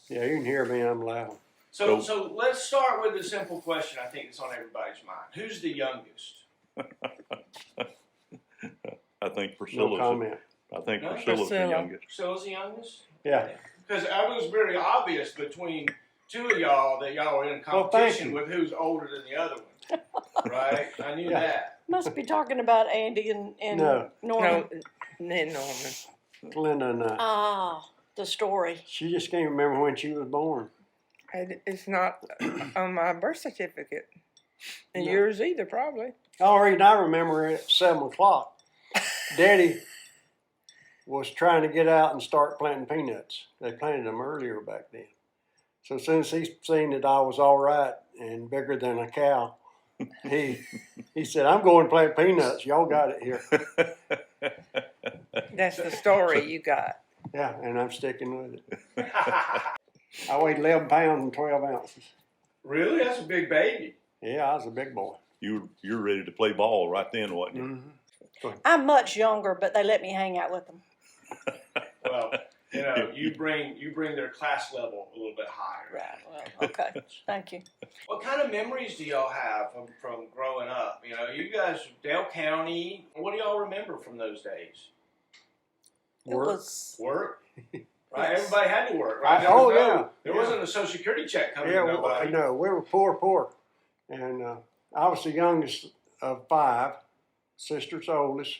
Yeah, you can hear me. I'm loud. So let's start with a simple question. I think it's on everybody's mind. Who's the youngest? I think No Priscilla's. comment. I think No? Priscilla's the youngest. Priscilla's the youngest? Yeah. Because I was very obvious between two of y'all that y'all were in competition with who's older than the other one. Right? I knew that. Must be talking about Andy and No. Norman. Then Norman. Glenda and I. Ah, the story. She just can't remember when she was born. It's not on my birth certificate. And No. yours either, probably. The only reason I remember it at 7 o'clock. Daddy was trying to get out and start planting peanuts. They planted them earlier back then. So as soon as he seen that I was all right and bigger than a cow, he said, "I'm going to plant peanuts. Y'all got it here." That's the story you got. Yeah, and I'm sticking with it. I weighed 11 pounds and 12 ounces. Really? That's a big baby. Yeah, I was a big boy. You're ready to play ball right then, wasn't you? Mm-hmm. I'm much younger, but they let me hang out with them. Well, you bring their class level a little bit higher. Right. Well, okay. Thank you. What kind of memories do y'all have from growing up? You know, you guys, Dale County. What do y'all remember from those days? Work. It was. Work. Right. Yes. Everybody had to work. Right. There wasn't a Social Security check coming. Yeah, to nobody. no, we were poor. And I was the youngest of 5, sister's oldest.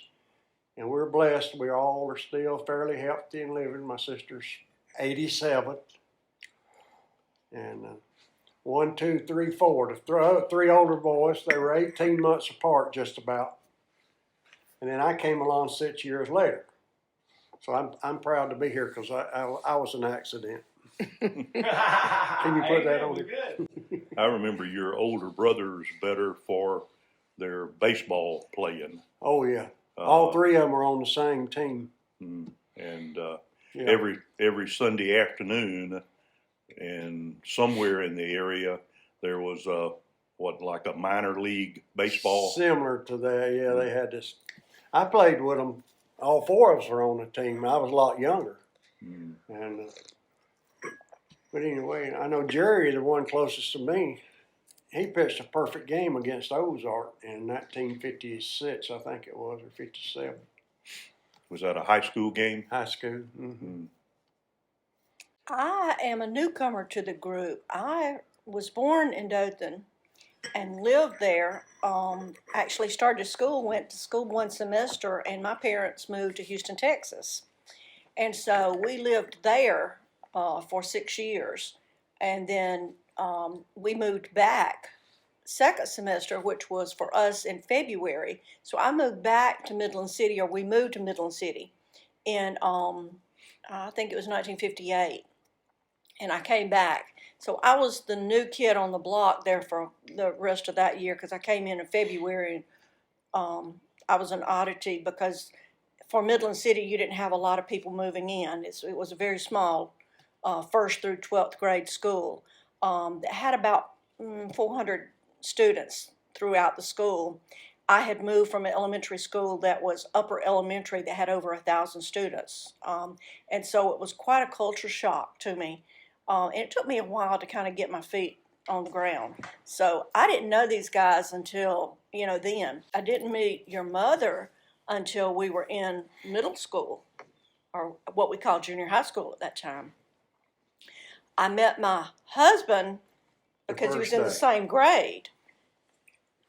And we're blessed. We all are still fairly healthy and living. My sister's 87. And 1, 2, 3, 4. The 3 older boys, they were 18 months apart just about. And then I came along 6 years later. So I'm proud to be here because I was an accident. Can you put that on Good. I remember your older brothers better for their baseball playing. Oh, yeah. All 3 of them were on the same team. And Yeah. every Sunday afternoon, and somewhere in the area, there was like a minor league baseball. Similar to that, yeah. They had this. I played with them. All 4 of us were on the team. I was a lot younger. And but anyway, I know Jerry, the one closest to me, he pitched a perfect game against Ozark in 1956, I think it was, or 57. Was that a high school game? High school. Mm-hmm. I am a newcomer to the group. I was born in Dothan and lived there. Actually started school, went to school 1 semester, and my parents moved to Houston, Texas. And so we lived there for 6 years. And then we moved back 2nd semester, which was for us in February. So I moved back to Midland City, or we moved to Midland City in, I think it was 1958. And I came back. So I was the new kid on the block there for the rest of that year because I came in February and I was an oddity because for Midland City you didn't have a lot of people moving in. It was a very small 1st through 12th grade school that had about 400 students throughout the school. I had moved from an elementary school that was upper elementary that had over 1,000 students. And so it was quite a culture shock to me. And it took me a while to kind of get my feet on the ground. So I didn't know these guys until, then. I didn't meet your mother until we were in middle school, or what we called junior high school at that time. I met my husband because he was in the same grade.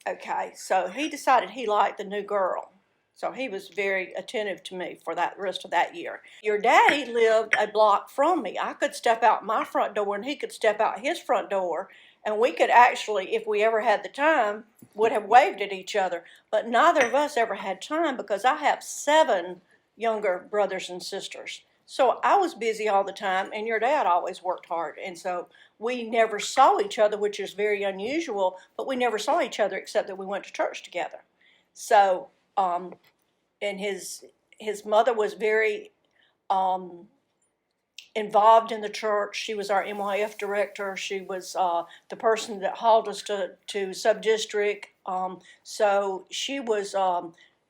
Okay, so he decided he liked the new girl. So he was very attentive to me for that rest of that year. Your daddy lived a block from me. I could step out my front door and he could step out his front door. And we could actually, if we ever had the time, would have waved at each other. But neither of us ever had time because I have 7 younger brothers and sisters. So I was busy all the time, and your dad always worked hard. And so we never saw each other, which is very unusual, but we never saw each other except that we went to church together. So, and his mother was very involved in the church. She was our MYF director. She was the person that hauled us to sub-district. So she was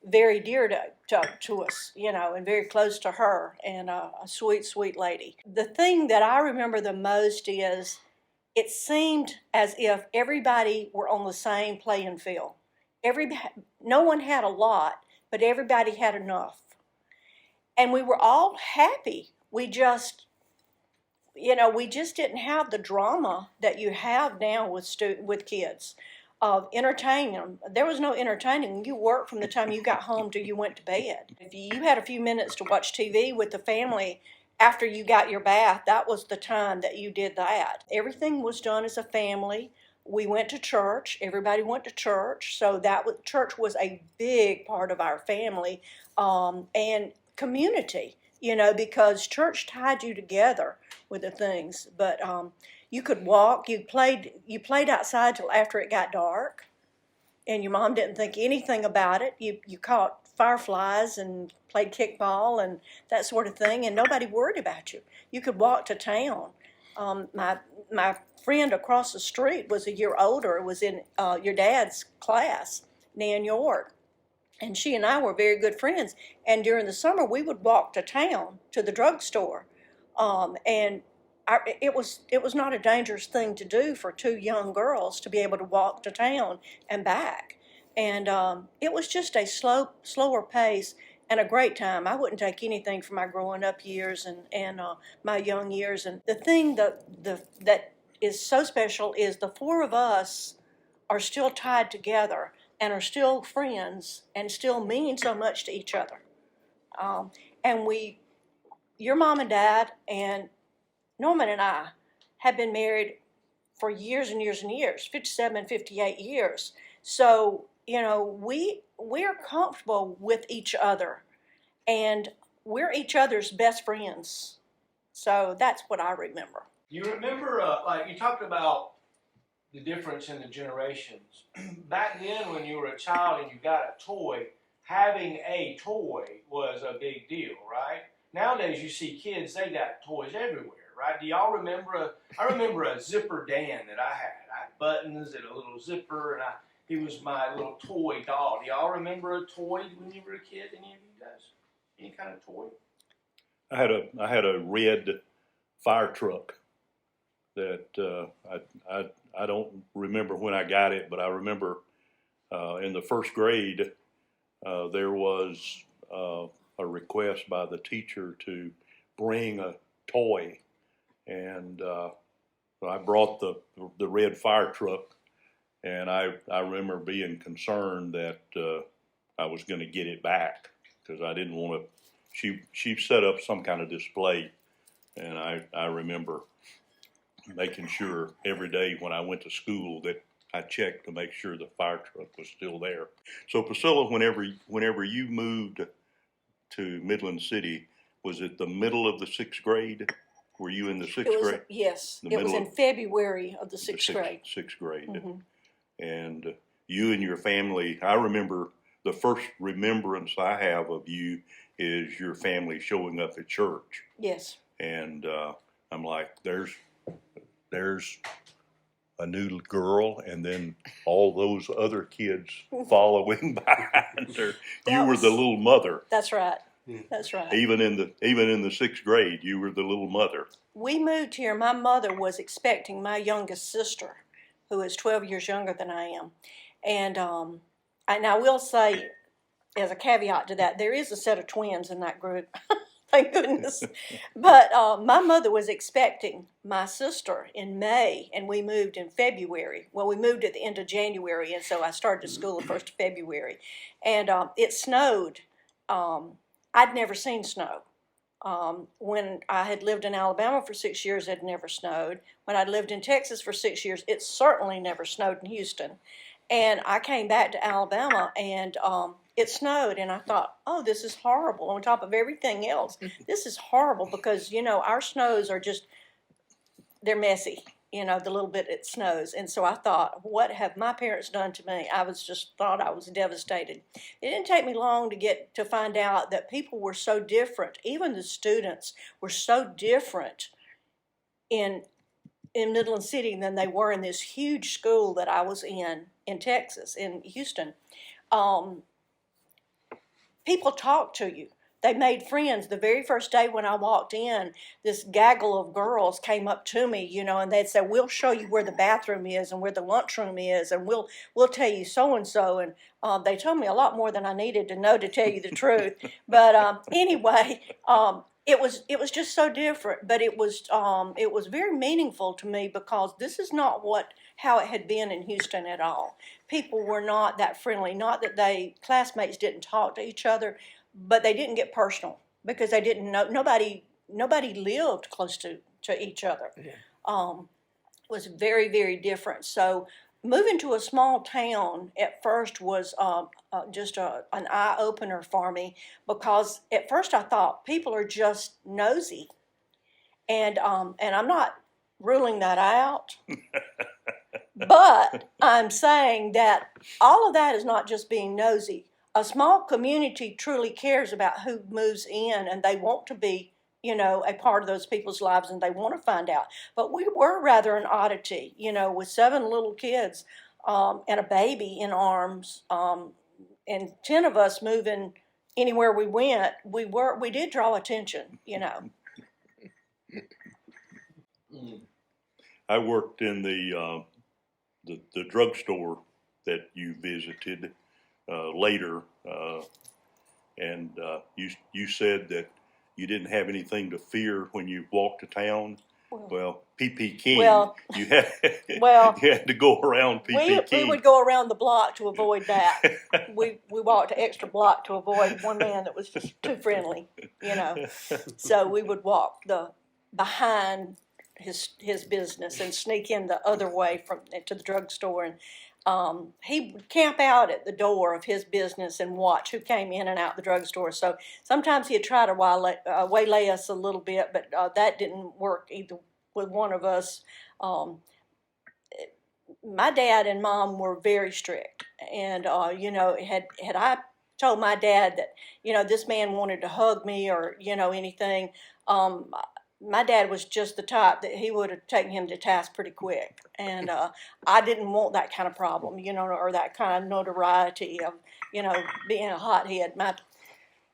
very dear to us, you know, and very close to her, and a sweet, sweet lady. The thing that I remember the most is it seemed as if everybody were on the same playing field. No one had a lot, but everybody had enough. And we were all happy. We just didn't have the drama that you have now with kids of entertaining them. There was no entertaining. You worked from the time you got home till you went to bed. If you had a few minutes to watch TV with the family after you got your bath, that was the time that you did that. Everything was done as a family. We went to church. Everybody went to church. So church was a big part of our family, and community, you know, because church tied you together with the things. But you could walk. You played outside till after it got dark, and your mom didn't think anything about it. You caught fireflies and played kickball and that sort of thing, and nobody worried about you. You could walk to town. My friend across the street was a year older, was in your dad's class, Nan York, and she and I were very good friends. And during the summer, we would walk to town to the drugstore, and it was not a dangerous thing to do for two young girls to be able to walk to town and back. And it was just a slower pace and a great time. I wouldn't take anything from my growing up years and my young years. And the thing that is so special is the four of us are still tied together and are still friends and still mean so much to each other. And your mom and dad and Norman and I have been married for years and years and years, 57 and 58 years. So, you know, we're comfortable with each other, and we're each other's best friends. So that's what I remember. You remember, like you talked about the difference in the generations. Back then, when you were a child and you got a toy, having a toy was a big deal, right? Nowadays, you see kids, they got toys everywhere, right? Do y'all remember I remember a zipper Dan that I had. I had buttons and a little zipper, and he was my little toy doll. Do y'all remember a toy when you were a kid? Any of you guys? Any kind of toy? I had a red fire truck that I don't remember when I got it, but I remember in the first grade there was a request by the teacher to bring a toy, and so I brought the red fire truck, and I remember being concerned that I was going to get it back because I didn't want to. She set up some kind of display, and I remember making sure every day when I went to school that I checked to make sure the fire truck was still there. So Priscilla, whenever you moved to Midland City, was it the middle of the sixth grade? Were you in the sixth grade? Yes, it was in February of the sixth grade. Sixth grade. Mm-hmm. And you and your family, I remember the first remembrance I have of you is your family showing up at church. Yes. And I'm like, there's a new girl, and then all those other kids following behind her. You were the little mother. That's right. That's right. Even in the sixth grade, you were the little mother. We moved here. My mother was expecting my youngest sister, who is 12 years younger than I am. And I will say, as a caveat to that, there is a set of twins in that group. Thank goodness. But my mother was expecting my sister in May, and we moved in February. Well, we moved at the end of January, and so I started school the 1st of February. And it snowed. I'd never seen snow. When I had lived in Alabama for 6 years, it had never snowed. When I'd lived in Texas for 6 years, it certainly never snowed in Houston. And I came back to Alabama, and it snowed, and I thought, oh, this is horrible. On top of everything else, this is horrible because, you know, our snows are just, they're messy, you know, the little bit it snows. And so I thought, what have my parents done to me? I thought I was devastated. It didn't take me long to find out that people were so different. Even the students were so different in Midland City than they were in this huge school that I was in Texas, in Houston. people talked to you. They made friends. The very first day when I walked in, this gaggle of girls came up to me, you know, and they'd say, "We'll show you where the bathroom is and where the lunchroom is, and we'll tell you so and so." And they told me a lot more than I needed to know, to tell you the truth. But anyway, it was just so different. But it was very meaningful to me, because this is not how it had been in Houston at all. People were not that friendly. Not that classmates didn't talk to each other, but they didn't get personal, because they didn't know, nobody lived close to each other. Yeah. It was very, very different. So moving to a small town at first was just an eye opener for me, because at first I thought people are just nosy, and I'm not ruling that out. But I'm saying that all of that is not just being nosy. A small community truly cares about who moves in, and they want to be, you know, a part of those people's lives, and they want to find out. But we were rather an oddity, you know, with 7 little kids and a baby in arms, and 10 of us moving anywhere we went. We did draw attention, you know. I worked in the drugstore that you visited later, and you said that you didn't have anything to fear when you walked to town. Well, P.P. King, you had you had to go around P.P. King. We would go around the block to avoid that. we walked an extra block to avoid one man that was just too friendly, you know. So we would walk behind his business and sneak in the other way to the drugstore, and he would camp out at the door of his business and watch who came in and out the drugstore. So sometimes he'd try to waylay us a little bit, but that didn't work either with one of us. My dad and mom were very strict, and you know, had I told my dad that, you know, this man wanted to hug me or, you know, anything, my dad was just the type that he would have taken him to task pretty quick. And I didn't want that kind of problem, you know, or that kind of notoriety of, you know, being a hothead.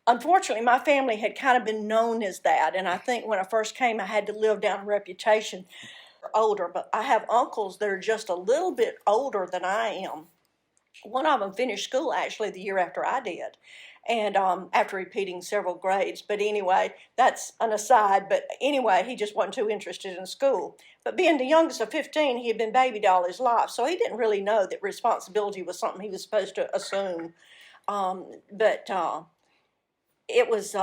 Unfortunately, my family had kind of been known as that. And I think when I first came, I had to live down a reputation. Older, but I have uncles that are just a little bit older than I am. One of them finished school actually the year after I did, and after repeating several grades. But anyway, that's an aside. But anyway, he just wasn't too interested in school. But being the youngest of 15, he had been babied all his life, so he didn't really know that responsibility was something he was supposed to assume. But it was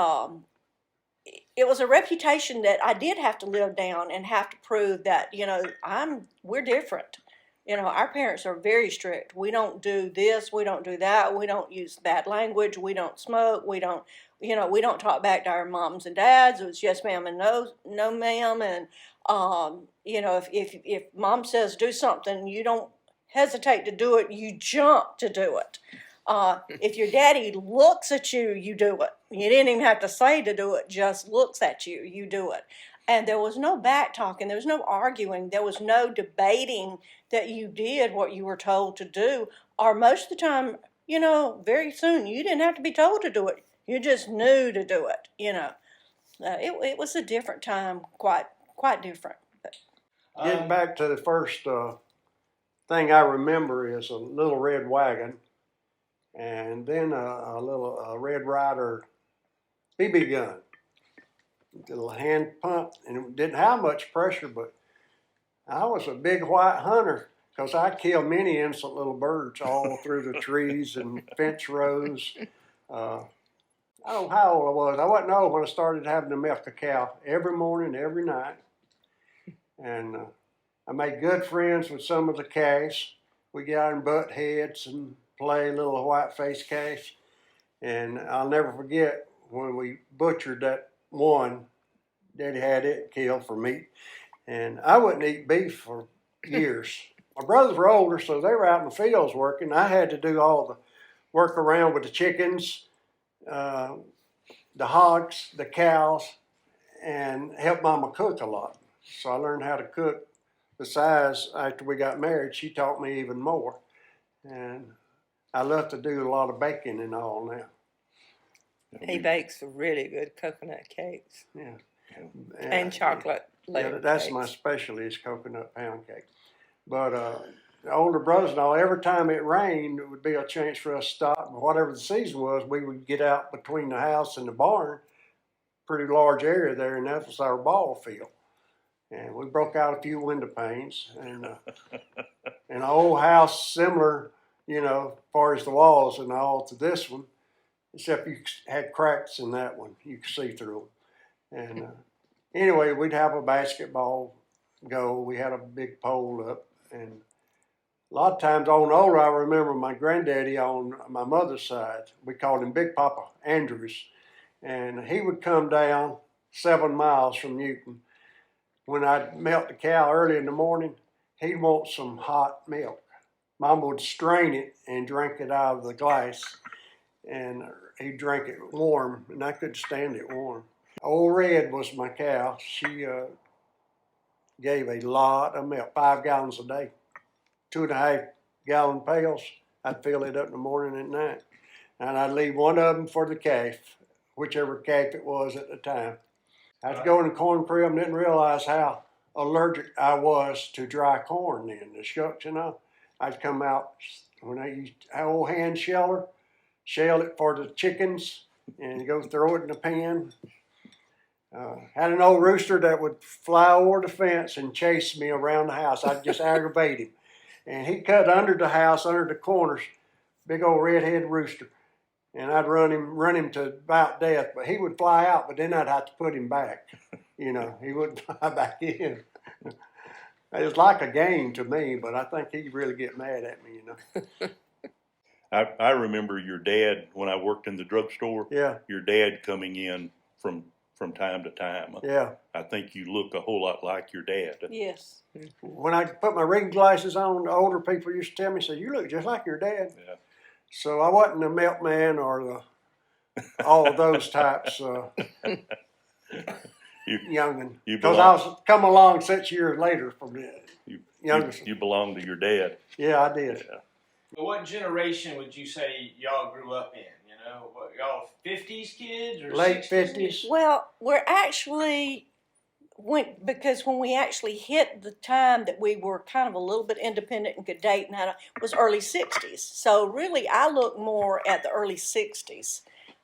a reputation that I did have to live down and have to prove that, you know, we're different. You know, our parents are very strict. We don't do this, we don't do that, we don't use bad language, we don't smoke, we don't talk back to our moms and dads. It was yes ma'am and no ma'am. And you know, if mom says do something, you don't hesitate to do it, you jump to do it. If your daddy looks at you, you do it. You didn't even have to say to do it, just looks at you, you do it. And there was no back talking, there was no arguing, there was no debating that you did what you were told to do. Or most of the time, you know, very soon, you didn't have to be told to do it. You just knew to do it, you know. It was a different time, quite different. But. Getting back to the first thing I remember is a little red wagon, and then a little Red Ryder BB gun, a little hand pump, and it didn't have much pressure, but I was a big white hunter because I killed many innocent little birds all through the trees and fence rows. I don't know how old I was. I wasn't old when I started having to milk a cow every morning, every night. And I made good friends with some of the cash. We get out and butt heads and play little white face cash. And I'll never forget when we butchered that one. Daddy had it killed for meat. And I wouldn't eat beef for years. My brothers were older, so they were out in the fields working. I had to do all the work around with the chickens, the hogs, the cows, and help Mama cook a lot. So I learned how to cook. Besides, after we got married, she taught me even more. And I love to do a lot of baking and all now. He bakes really good coconut cakes Yeah. and chocolate Yeah, layered that's my cakes. specialty is coconut pound cake. But the older brothers and all, every time it rained, it would be a chance for us to stop. And whatever the season was, we would get out between the house and the barn, pretty large area there, and that was our ball field. And we broke out a few window panes, and an old house similar, you know, as far as the walls and all to this one, except you had cracks in that one. You could see through them. And anyway, we'd have a basketball goal. We had a big pole up, and a lot of times on older, I remember my granddaddy on my mother's side. We called him Big Papa Andrews, and he would come down 7 miles from Newton. When I'd milk the cow early in the morning, he'd want some hot milk. Mom would strain it and drink it out of the glass, and he'd drink it warm, and I couldn't stand it warm. Old Red was my cow. She gave a lot of milk, 5 gallons a day, 2.5 gallon pails. I'd fill it up in the morning and at night, and I'd leave one of them for the calf, whichever calf it was at the time. I'd go in the corn crib and didn't realize how allergic I was to dry corn then, the shucks, you know. I'd come out when I used an old hand sheller, shell it for the chickens, and go throw it in the pan. Had an old rooster that would fly over the fence and chase me around the house. I'd just aggravate him. And he'd cut under the house, under the corners, big old redhead rooster. And I'd run him to about death, but he would fly out, but then I'd have to put him back. You know, he wouldn't fly back in. It was like a game to me, but I think he'd really get mad at me, you know. I remember your dad, when I worked in the drugstore, Yeah, your dad coming in from time to time. yeah. I think you look a whole lot like your dad. Yes. When I put my reading glasses on, the older people used to tell me, say, you look just like your dad. Yeah. So I wasn't the milkman or all of those types youngin'. You Because I was come along 6 years later from the youngest. you belong to your dad. Yeah, I did. Yeah. But what generation would you say y'all grew up in? You know, what, y'all 50s kids or Late 60s? 50s. Well, we're actually because when we actually hit the time that we were kind of a little bit independent and could date and was early 60s. So really, I look more at the early 60s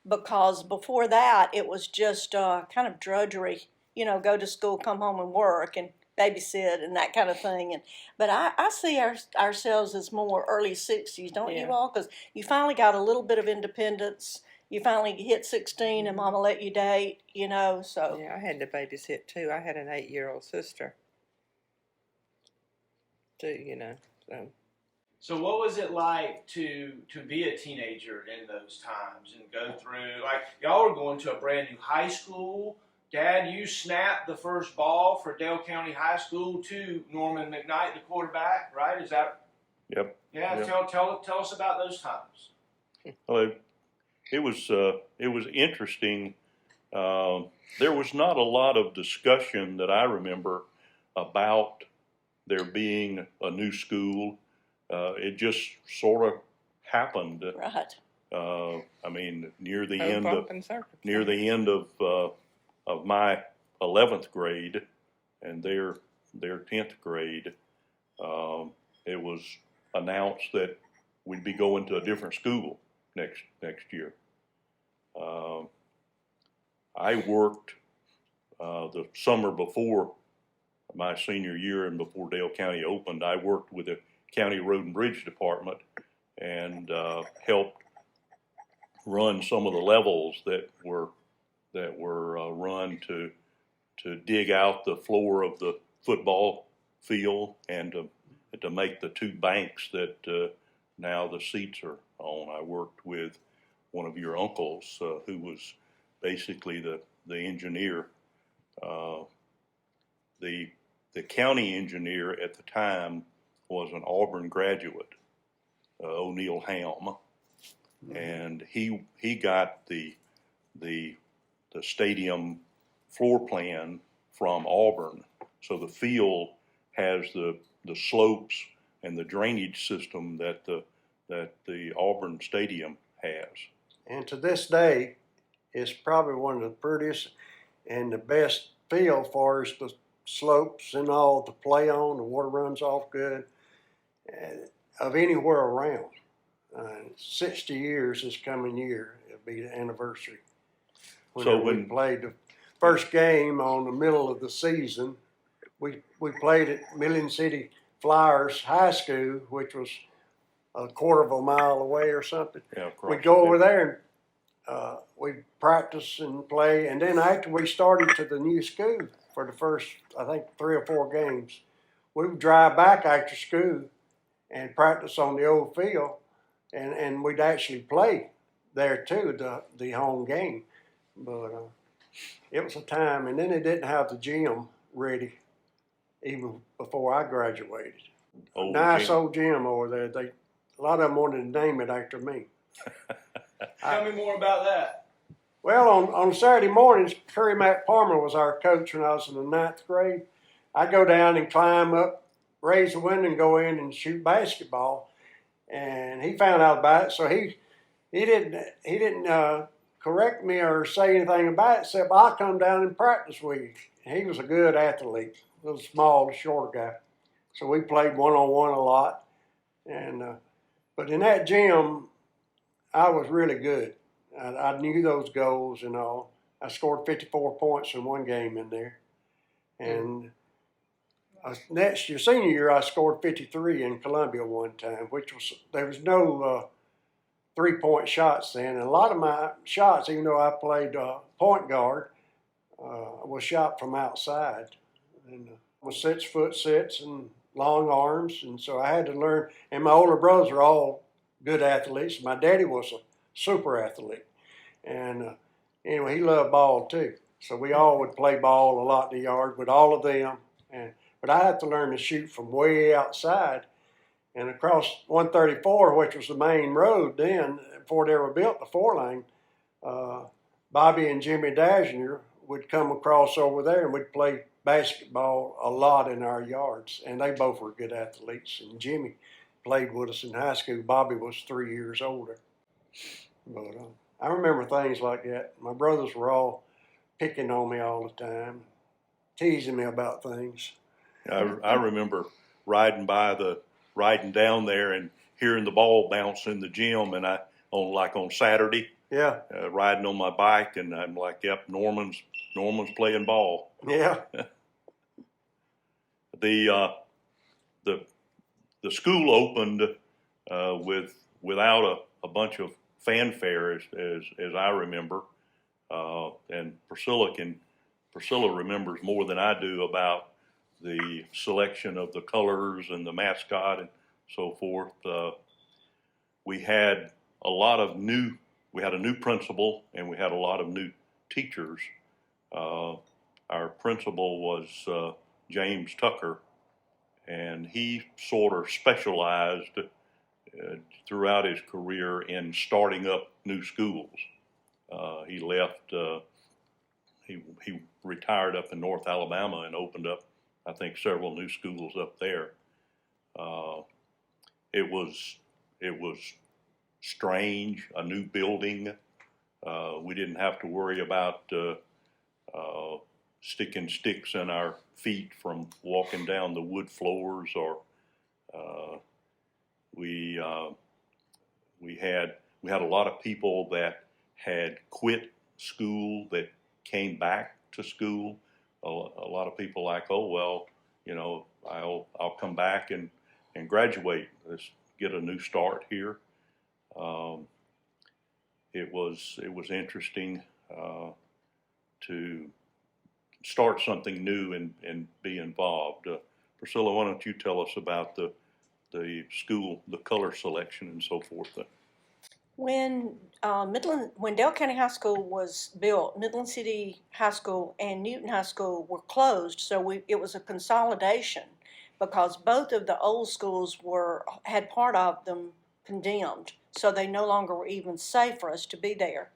because before that, it was just kind of drudgery. You know, go to school, come home and work and babysit and that kind of thing. But I see ourselves as more early 60s, don't you all? Because you finally got a little bit of independence. You finally hit 16 and mama let you date, you know, so. Yeah, I had to babysit too. I had an 8-year-old sister too, you know. So what was it like to be a teenager in those times and go through, like, y'all were going to a brand new high school. Dad, you snapped the first ball for Dale County High School to Norman McKnight, the quarterback, right? Is that? Yep. Yeah, Yep. Tell us about those times. Well, it was interesting. There was not a lot of discussion that I remember about there being a new school. It just sort of happened. Right. I mean, near the Pomp and end of my 11th grade and their 10th grade, it was announced that we'd be going to a different school next year. I worked the summer before my senior year and before Dale County opened. I worked with the County Road and Bridge Department and helped run some of the levels that were run to dig out the floor of the football field and to make the 2 banks that now the seats are on. I worked with one of your uncles who was basically the engineer. The county engineer at the time was an Auburn graduate, O'Neill Ham, and he got the stadium floor plan from Auburn. So the field has the slopes and the drainage system that the Auburn Stadium has. And to this day, It's probably one of the prettiest and the best field for us, the slopes and all to play on. The water runs off good of anywhere around. 60 years this coming year, it'll be the anniversary. So We played the first game on the middle of the season, we played at Million City Flyers High School, which was a quarter of a mile away or something. Yeah, We'd go over there and we'd practice and play. And then after we started to the new school for the first, I think, 3 or 4 games, we would drive back after school and practice on the old field. And we'd actually play there too, the home game. But it was a time. And then they didn't have the gym ready even before I graduated. Nice old gym over there. A lot of them wanted to name it after me. Tell me more about that. Well, on Saturday mornings, Curry Mac Palmer was our coach when I was in the 9th grade. I'd go down and climb up, raise the window and go in and shoot basketball. And he found out about it, so he didn't correct me or say anything about it, except I'll come down and practice with you. He was a good athlete, a little small, short guy. So we played one-on-one a lot. And but in that gym, I was really good. I knew those goals and all. I scored 54 points in one game in there. And next year, senior year, I scored 53 in Columbia one time, there was no 3-point shots then. And a lot of my shots, even though I played point guard, was shot from outside. And was 6-foot sits and long arms, and so I had to learn. And my older brothers are all good athletes. My daddy was a super athlete, and anyway, he loved ball too. So we all would play ball a lot in the yard with all of them. But I had to learn to shoot from way outside and across 134, which was the main road then before they ever built the 4-lane. Bobby and Jimmy Dashner would come across over there, and we'd play basketball a lot in our yards, and they both were good athletes. And Jimmy played with us in high school. Bobby was 3 years older. But I remember things like that. My brothers were all picking on me all the time, teasing me about things. I remember riding down there and hearing the ball bounce in the gym, and on Saturday, Yeah. Riding on my bike, and I'm like, yep, Norman's playing ball. Yeah. The school opened without a bunch of fanfare, as I remember, and Priscilla remembers more than I do about the selection of the colors and the mascot and so forth. We had a new principal, and we had a lot of new teachers. Our principal was James Tucker, and he sort of specialized throughout his career in starting up new schools. He left, he retired up in North Alabama and opened up, I think, several new schools up there. It was strange, a new building. We didn't have to worry about sticking sticks in our feet from walking down the wood floors, or we had a lot of people that had quit school that came back to school. A lot of people like, oh well, I'll come back and graduate. Let's get a new start here. It was interesting to start something new and be involved. Priscilla, why don't you tell us about the school, the color selection and so forth? When Dale County High School was built, Midland City High School and Newton High School were closed, so it was a consolidation because both of the old schools had part of them condemned, so they no longer were even safe for us to be there.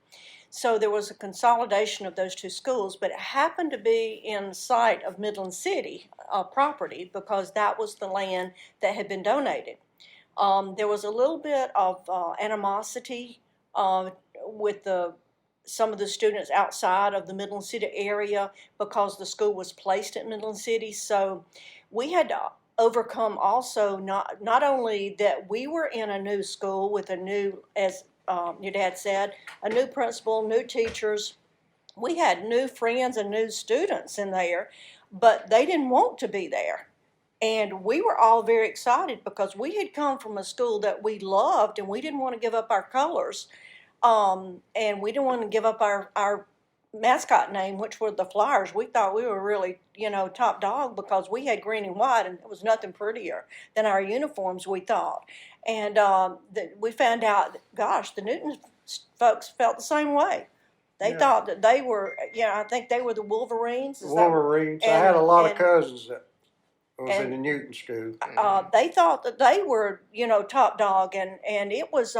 So there was a consolidation of those two schools, but it happened to be in sight of Midland City property because that was the land that had been donated. There was a little bit of animosity with the some of the students outside of the Midland City area because the school was placed in Midland City. So we had to overcome also not only that we were in a new school with a new, as your dad said, a new principal, new teachers. We had new friends and new students in there, but they didn't want to be there. And we were all very excited because we had come from a school that we loved and we didn't want to give up our colors. And we didn't want to give up our mascot name, which were the Flyers. We thought we were really, top dog because we had green and white, and it was nothing prettier than our uniforms, we thought. And we found out, gosh, the Newton folks felt the same way. They thought that they were, I think they were the Wolverines. Wolverines. I had a lot of cousins that was in the Newton school. They thought that they were, top dog, and it was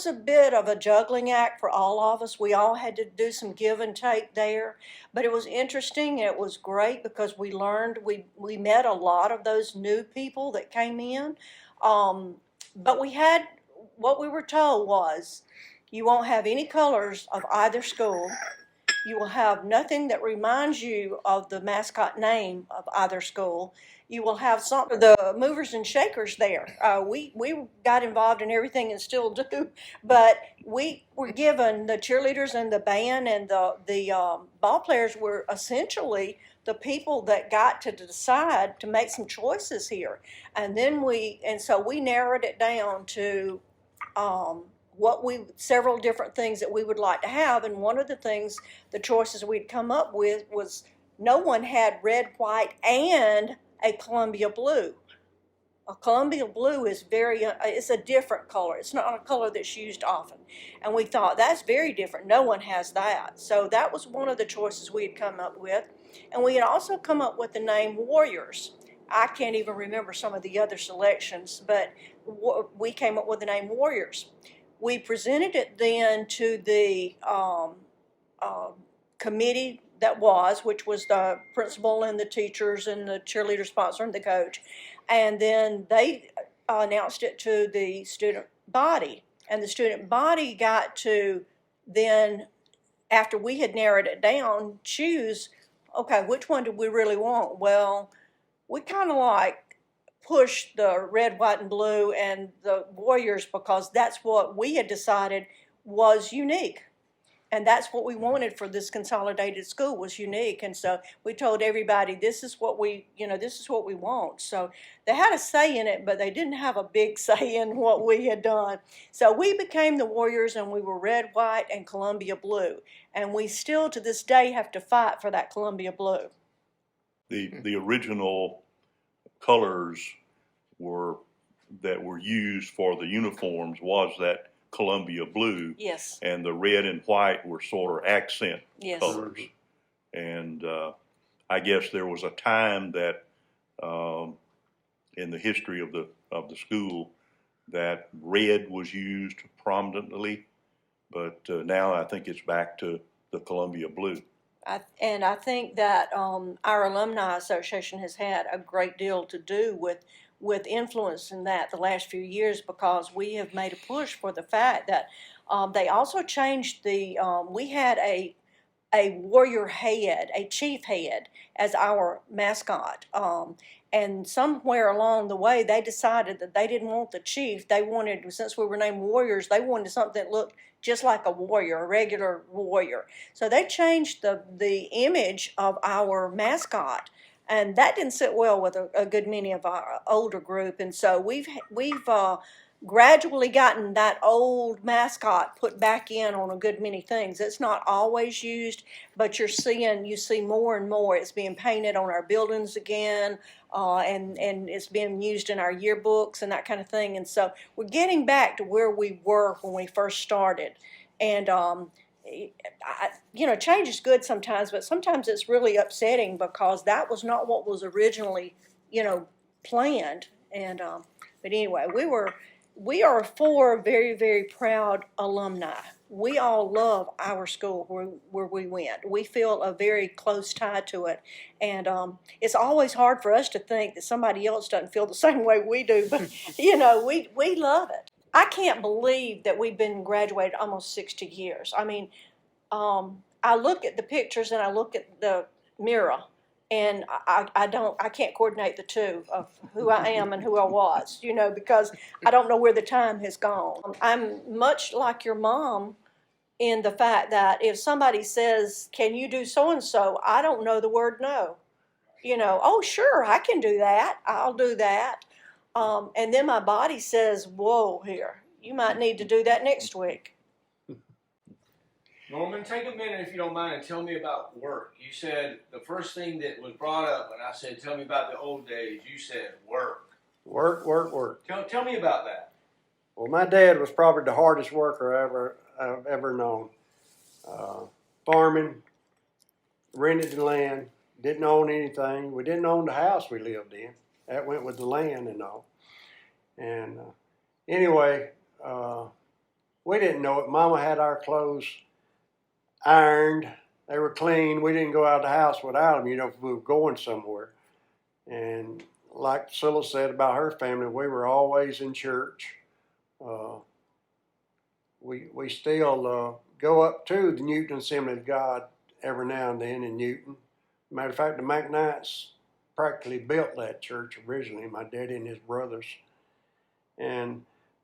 a bit of a juggling act for all of us. We all had to do some give and take there, but it was interesting. It was great because we learned, we met a lot of those new people that came in, but what we were told was, you won't have any colors of either school. You will have nothing that reminds you of the mascot name of either school. You will have the movers and shakers there. We got involved in everything and still do, but we were given the cheerleaders and the band and the ball players were essentially the people that got to decide to make some choices here. And so we narrowed it down to several different things that we would like to have. And one of the choices we'd come up with was no one had red, white, and a Columbia blue. A Columbia blue is it's a different color. It's not a color that's used often. And we thought that's very different. No one has that. So that was one of the choices we had come up with. And we had also come up with the name Warriors. I can't even remember some of the other selections, but we came up with the name Warriors. We presented it then to the committee which was the principal and the teachers and the cheerleader sponsor and the coach. And then they announced it to the student body. And the student body got to then, after we had narrowed it down, choose, okay, which one do we really want? Well, we kind of push the red, white, and blue and the Warriors because that's what we had decided was unique. And that's what we wanted for this consolidated school, was unique. And so we told everybody, this is what we want. So they had a say in it, but they didn't have a big say in what we had done. So we became the Warriors, and we were red, white, and Columbia blue. And we still, to this day, have to fight for that Columbia blue. The original colors that were used for the uniforms was that Columbia blue. Yes. And the red and white were sort of accent colors. And I guess there was a time that in the history of the school that red was used prominently, but now I think it's back to the Columbia blue. I think that our Alumni Association has had a great deal to do with influence in that the last few years, because we have made a push for the fact that they also changed we had a warrior head, a chief head, as our mascot. And somewhere along the way, they decided that they didn't want the chief. They wanted, since we were named Warriors, they wanted something that looked just like a warrior, a regular warrior. So they changed the image of our mascot. And that didn't sit well with a good many of our older group. And so we've gradually gotten that old mascot put back in on a good many things. It's not always used, but you see more and more. It's being painted on our buildings again, and it's being used in our yearbooks and that kind of thing. And so we're getting back to where we were when we first started. And change is good sometimes, but sometimes it's really upsetting because that was not what was originally, planned. And but anyway, we are 4 very, very proud alumni. We all love our school where we went. We feel a very close tie to it, and it's always hard for us to think that somebody else doesn't feel the same way we do. But we love it. I can't believe that we've been graduated almost 60 years. I mean, I look at the pictures and I look at the mirror, and I can't coordinate the two of who I am and who I was, because I don't know where the time has gone. I'm much like your mom in the fact that if somebody says, "Can you do so and so?" I don't know the word no. Oh, sure, I can do that. I'll do that. And then my body says, "Whoa, here, you might need to do that next week." Norman, take a minute if you don't mind and tell me about work. You said the first thing that was brought up when I said, tell me about the old days, you said work. Work. Tell me about that. Well, my dad was probably the hardest worker I've ever known. Farming, rented the land, didn't own anything. We didn't own the house we lived in. That went with the land and all. And anyway, we didn't know it. Mama had our clothes ironed. They were clean. We didn't go out of the house without them, if we were going somewhere. And like Priscilla said about her family, we were always in church. We still go up to the Newton Assembly of God every now and then in Newton. Matter of fact, the McKnights practically built that church originally, my daddy and his brothers.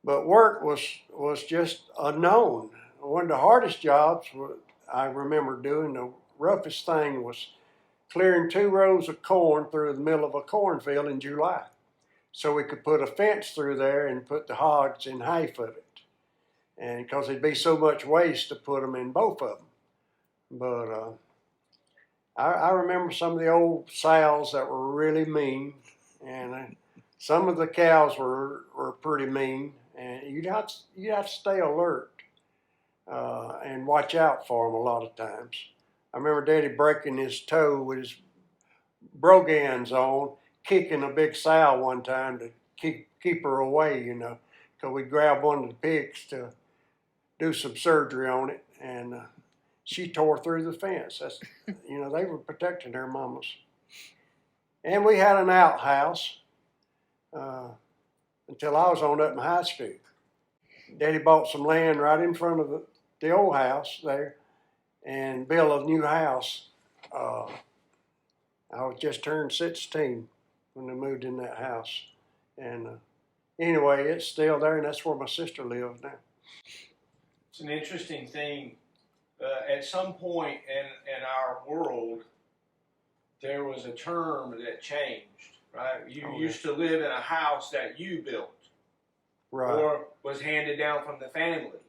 But work was just unknown. One of the hardest jobs I remember doing, the roughest thing, was clearing 2 rows of corn through the middle of a cornfield in July, so we could put a fence through there and put the hogs in half of it, and because there'd be so much waste to put them in both of them. But I remember some of the old sows that were really mean, and some of the cows were pretty mean, and you'd have to stay alert and watch out for them a lot of times. I remember Daddy breaking his toe with his brogans on, kicking a big sow one time to keep her away, because we'd grab one of the pigs to do some surgery on it, and she tore through the fence. They were protecting their mamas. And we had an outhouse until I was on up in high school. Daddy bought some land right in front of the old house there and built a new house. I was just turned 16 when we moved in that house. And anyway, it's still there, and that's where my sister lives now. It's an interesting thing. At some point in our world, there was a term that changed, right? You used to live in a house that you built, right, or was handed down from the family.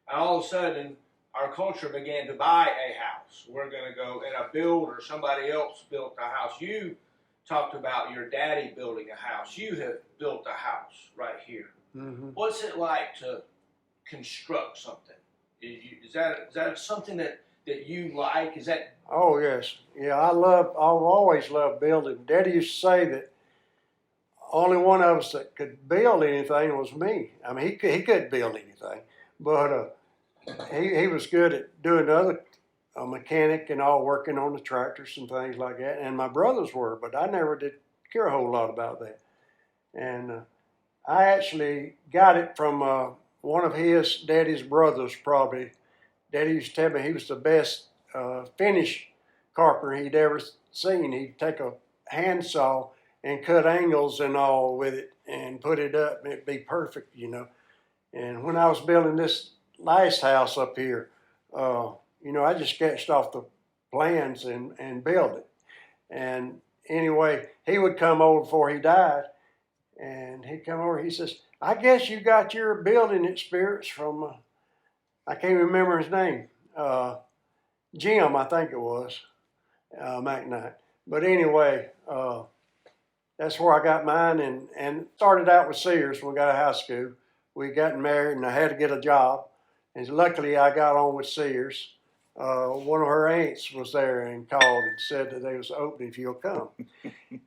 And all of a sudden, our culture began to buy a house. We're going to go and build, or somebody else built a house. You talked about your daddy building a house. You have built a house right here. Mm-hmm. What's it like to construct something? Is that something that you like? Is that? Oh yes, yeah. I've always loved building. Daddy used to say that only one of us that could build anything was me. I mean, he couldn't build anything, but he was good at doing the other mechanic and all, working on the tractors and things like that. And my brothers were, but I never did care a whole lot about that. And I actually got it from one of his daddy's brothers, probably. Daddy used to tell me he was the best finish carpenter he'd ever seen. He'd take a handsaw and cut angles and all with it and put it up, and it'd be perfect, And when I was building this last house up here, I just sketched off the plans and built it. And anyway, he would come over before he died, and he'd come over, he says, "I guess you got your building experience from," I can't remember his name, Jim, I think it was, McKnight. But anyway, that's where I got mine, and started out with Sears when we got out of high school. We got married, and I had to get a job. And luckily, I got on with Sears. One of her aunts was there and called and said that they was open if you'll come.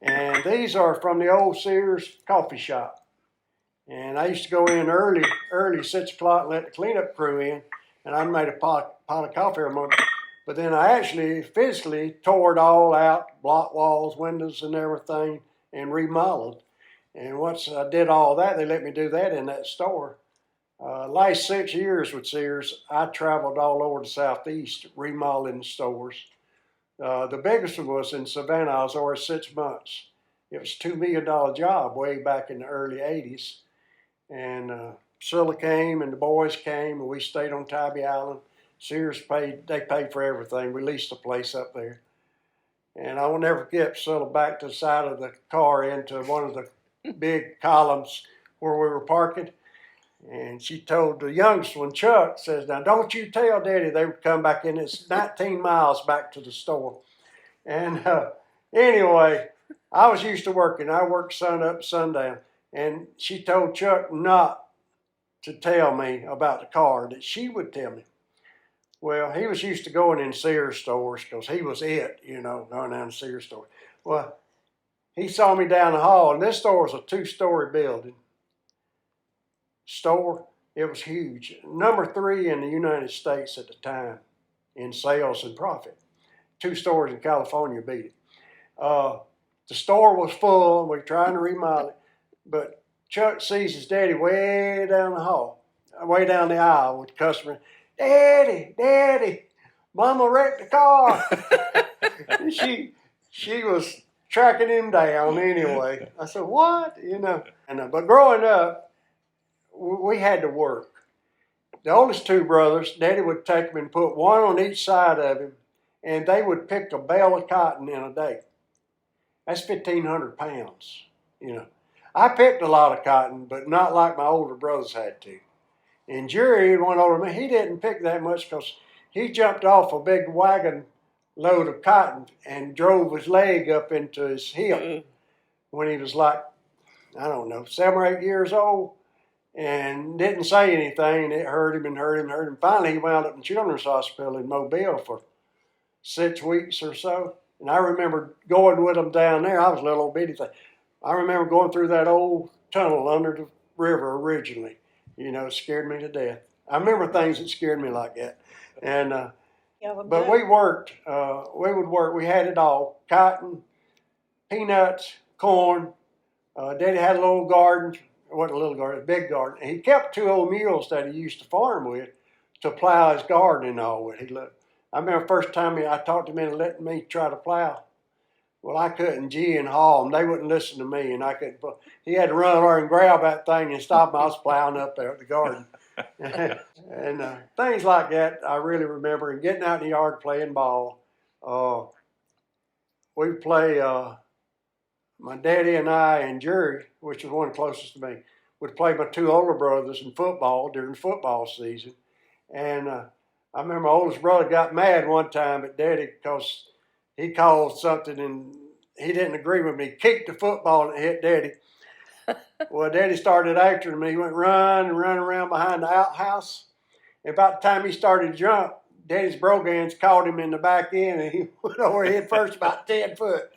And these are from the old Sears coffee shop. And I used to go in early, 6 o'clock, and let the cleanup crew in. And I made a pot of coffee every morning. But then I actually physically tore it all out, block walls, windows, and everything, and remodeled. And once I did all that, they let me do that in that store. Last 6 years with Sears, I traveled all over the Southeast remodeling stores. The biggest one was in Savannah. I was there 6 months. It was a $2 million job way back in the early 80s. And Priscilla came and the boys came and we stayed on Tybee Island. Sears they paid for everything. We leased the place up there. And I will never forget Priscilla backed the side of the car into one of the big columns where we were parking. And she told the youngest one, Chuck, says, now don't you tell Daddy they would come back in. It's 19 miles back to the store. And anyway, I was used to working. I worked sun up, sundown. And she told Chuck not to tell me about the car, that she would tell me. Well, he was used to going in Sears stores because he was it, you know, going down to Sears store. Well, he saw me down the hall, and this store was a 2-story building. Store, it was huge. Number 3 in the United States at the time in sales and profit. 2 stores in California beat it. The store was full, and we were trying to remodel it, but Chuck sees his daddy way down the hall, way down the aisle with the customer. Daddy, Daddy, Mama wrecked the car. she was tracking him down anyway. I said, what? You know, but growing up, we had to work. The oldest 2 brothers, Daddy would take them and put one on each side of him, and they would pick a bale of cotton in a day. That's 1,500 pounds, you know. I picked a lot of cotton, but not like my older brothers had to. And Jerry, one older man, he didn't pick that much because he jumped off a big wagon load of cotton and drove his leg up into his hip when he was like, I don't know, 7 or 8 years old, and didn't say anything, and it hurt him and hurt him and hurt him. Finally, he wound up in Children's Hospital in Mobile for 6 weeks or so. And I remember going with him down there. I was a little old bitty thing. I remember going through that old tunnel under the river originally. You know, it scared me to death. I remember things that scared me like that. And but we worked. We would work. We had it all: cotton, peanuts, corn. Daddy had a little garden. It wasn't a little garden, a big garden. And he kept 2 old mules that he used to farm with to plow his garden and all with. I remember the first time I talked him into letting me try to plow. Well, I couldn't gee and haul them. They wouldn't listen to me, and I couldn't. He had to run over and grab that thing and stop him. I was plowing up there at the garden. And things like that I really remember. And getting out in the yard playing ball. We'd play, my daddy and I and Jerry, which was one closest to me, would play my 2 older brothers in football during football season. And I remember my oldest brother got mad one time at Daddy because he called something and he didn't agree with me. He kicked the football and it hit Daddy. Well, Daddy started after him. He went running around behind the outhouse. And about the time he started to jump, Daddy's brogans caught him in the back end and he went over head first about 10 foot.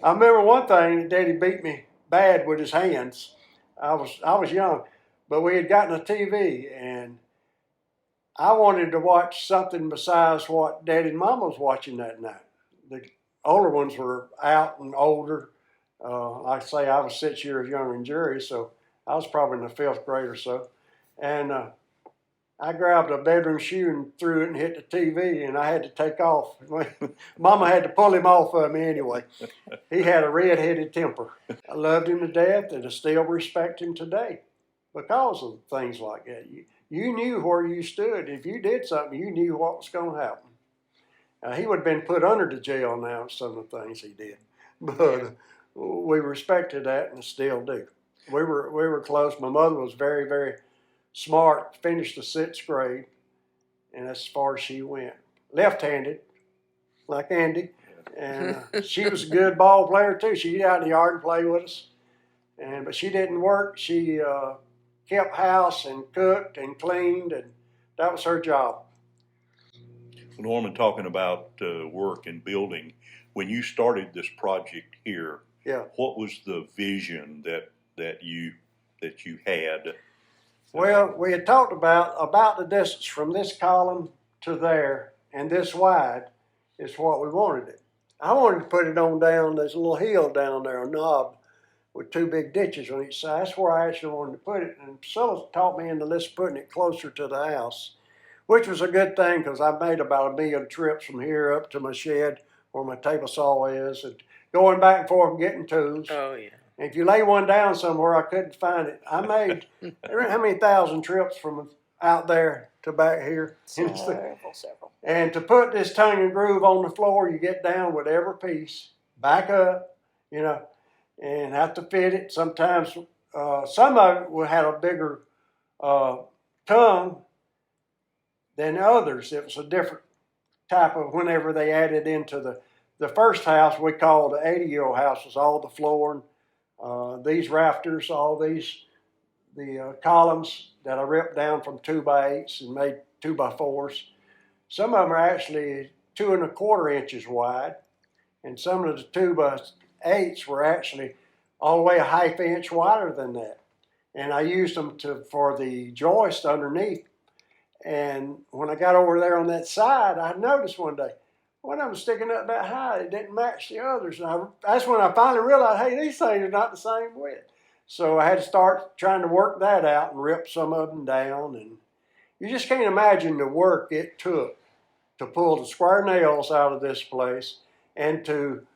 I remember one thing that Daddy beat me bad with his hands. I was young, but we had gotten a TV and I wanted to watch something besides what Daddy and Mama was watching that night. The older ones were out and older. Like I say, I was 6 years younger than Jerry, so I was probably in the 5th grade or so. And I grabbed a bedroom shoe and threw it and hit the TV, and I had to take off. Mama had to pull him off of me anyway. He had a red-headed temper. I loved him to death, and I still respect him today because of things like that. You knew where you stood. If you did something, you knew what was going to happen. He would have been put under the jail now, some of the things he did. But we respected that and still do. We were close. My mother was very, very smart, finished the 6th grade, and that's as far as she went. Left-handed, like Andy. And she was a good ball player, too. She'd get out in the yard and play with us. But she didn't work. She kept house and cooked and cleaned, and that was her job. Norman, talking about work and building, when you started this project here, Yeah. what was the vision that you had? Well, we had talked about the distance from this column to there, and this wide is what we wanted it. I wanted to put it on down, there's a little hill down there, a knob. with two big ditches on each side. That's where I actually wanted to put it. And Priscilla talked me into this putting it closer to the house, which was a good thing because I made about 1,000,000 trips from here up to my shed where my table saw is, and going back and forth and getting tools. Oh, yeah. And if you lay one down somewhere, I couldn't find it. I made how many thousand trips from out there to back here. Several. And to put this tongue and groove on the floor, you get down with every piece, back up, you know, and have to fit it. Sometimes some of it had a bigger tongue than others. It was a different type of whenever they added into the first house we called the 80-year-old house was all the flooring, these rafters, all the columns that I ripped down from 2x8s and made 2x4s. Some of them are actually 2 1/4 inches wide, and some of the 2x8s were actually all the way a ½ inch wider than that. And I used them for the joist underneath. And when I got over there on that side, I noticed one day, one of them was sticking up that high. It didn't match the others. And that's when I finally realized, hey, these things are not the same width. So I had to start trying to work that out and rip some of them down. And you just can't imagine the work it took to pull the square nails out of this place and to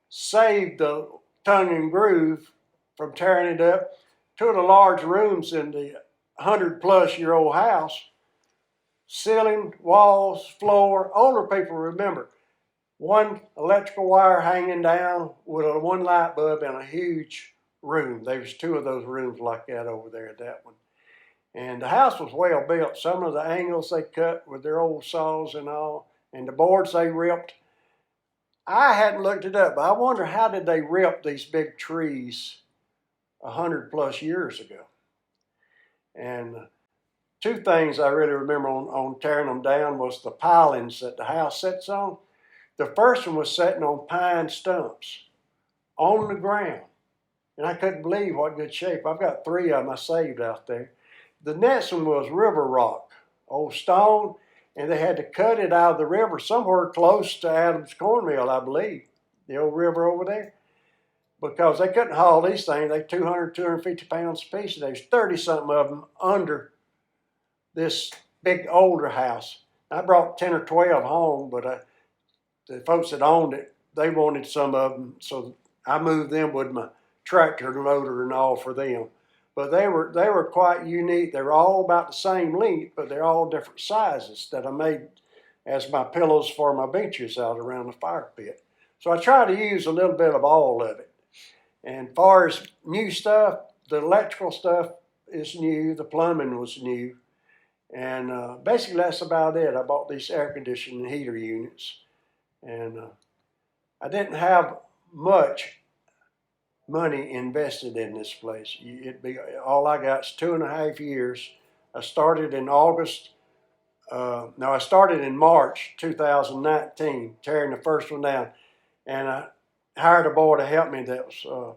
save the tongue and groove from tearing it up. Two of the large rooms in the 100-plus-year-old house, ceiling, walls, floor. Older people remember one electrical wire hanging down with one light bulb in a huge room. There was 2 of those rooms like that over there at that one. And the house was well built. Some of the angles they cut with their old saws and all, and the boards they ripped. I hadn't looked it up, but I wonder how did they rip these big trees 100+ years ago. And 2 things I really remember on tearing them down was the pilings that the house sits on. The first one was sitting on pine stumps on the ground. And I couldn't believe what good shape. I've got 3 of them I saved out there. The next one was river rock, old stone, and they had to cut it out of the river somewhere close to Adams Corn Mill, I believe, the old river over there, because they couldn't haul these things. They 200, 250 pounds a piece. There's 30-something of them under this big older house. I brought 10 or 12 home, but the folks that owned it, they wanted some of them, so I moved them with my tractor loader and all for them. But they were quite unique. They were all about the same length, but they're all different sizes that I made as my pillows for my benches out around the fire pit. So I try to use a little bit of all of it. And as far as new stuff, the electrical stuff is new, the plumbing was new. And basically that's about it. I bought these air conditioning heater units. And I didn't have much money invested in this place. All I got is 2.5 years. I started in I started in March 2019, tearing the first one down. And I hired a boy to help me that was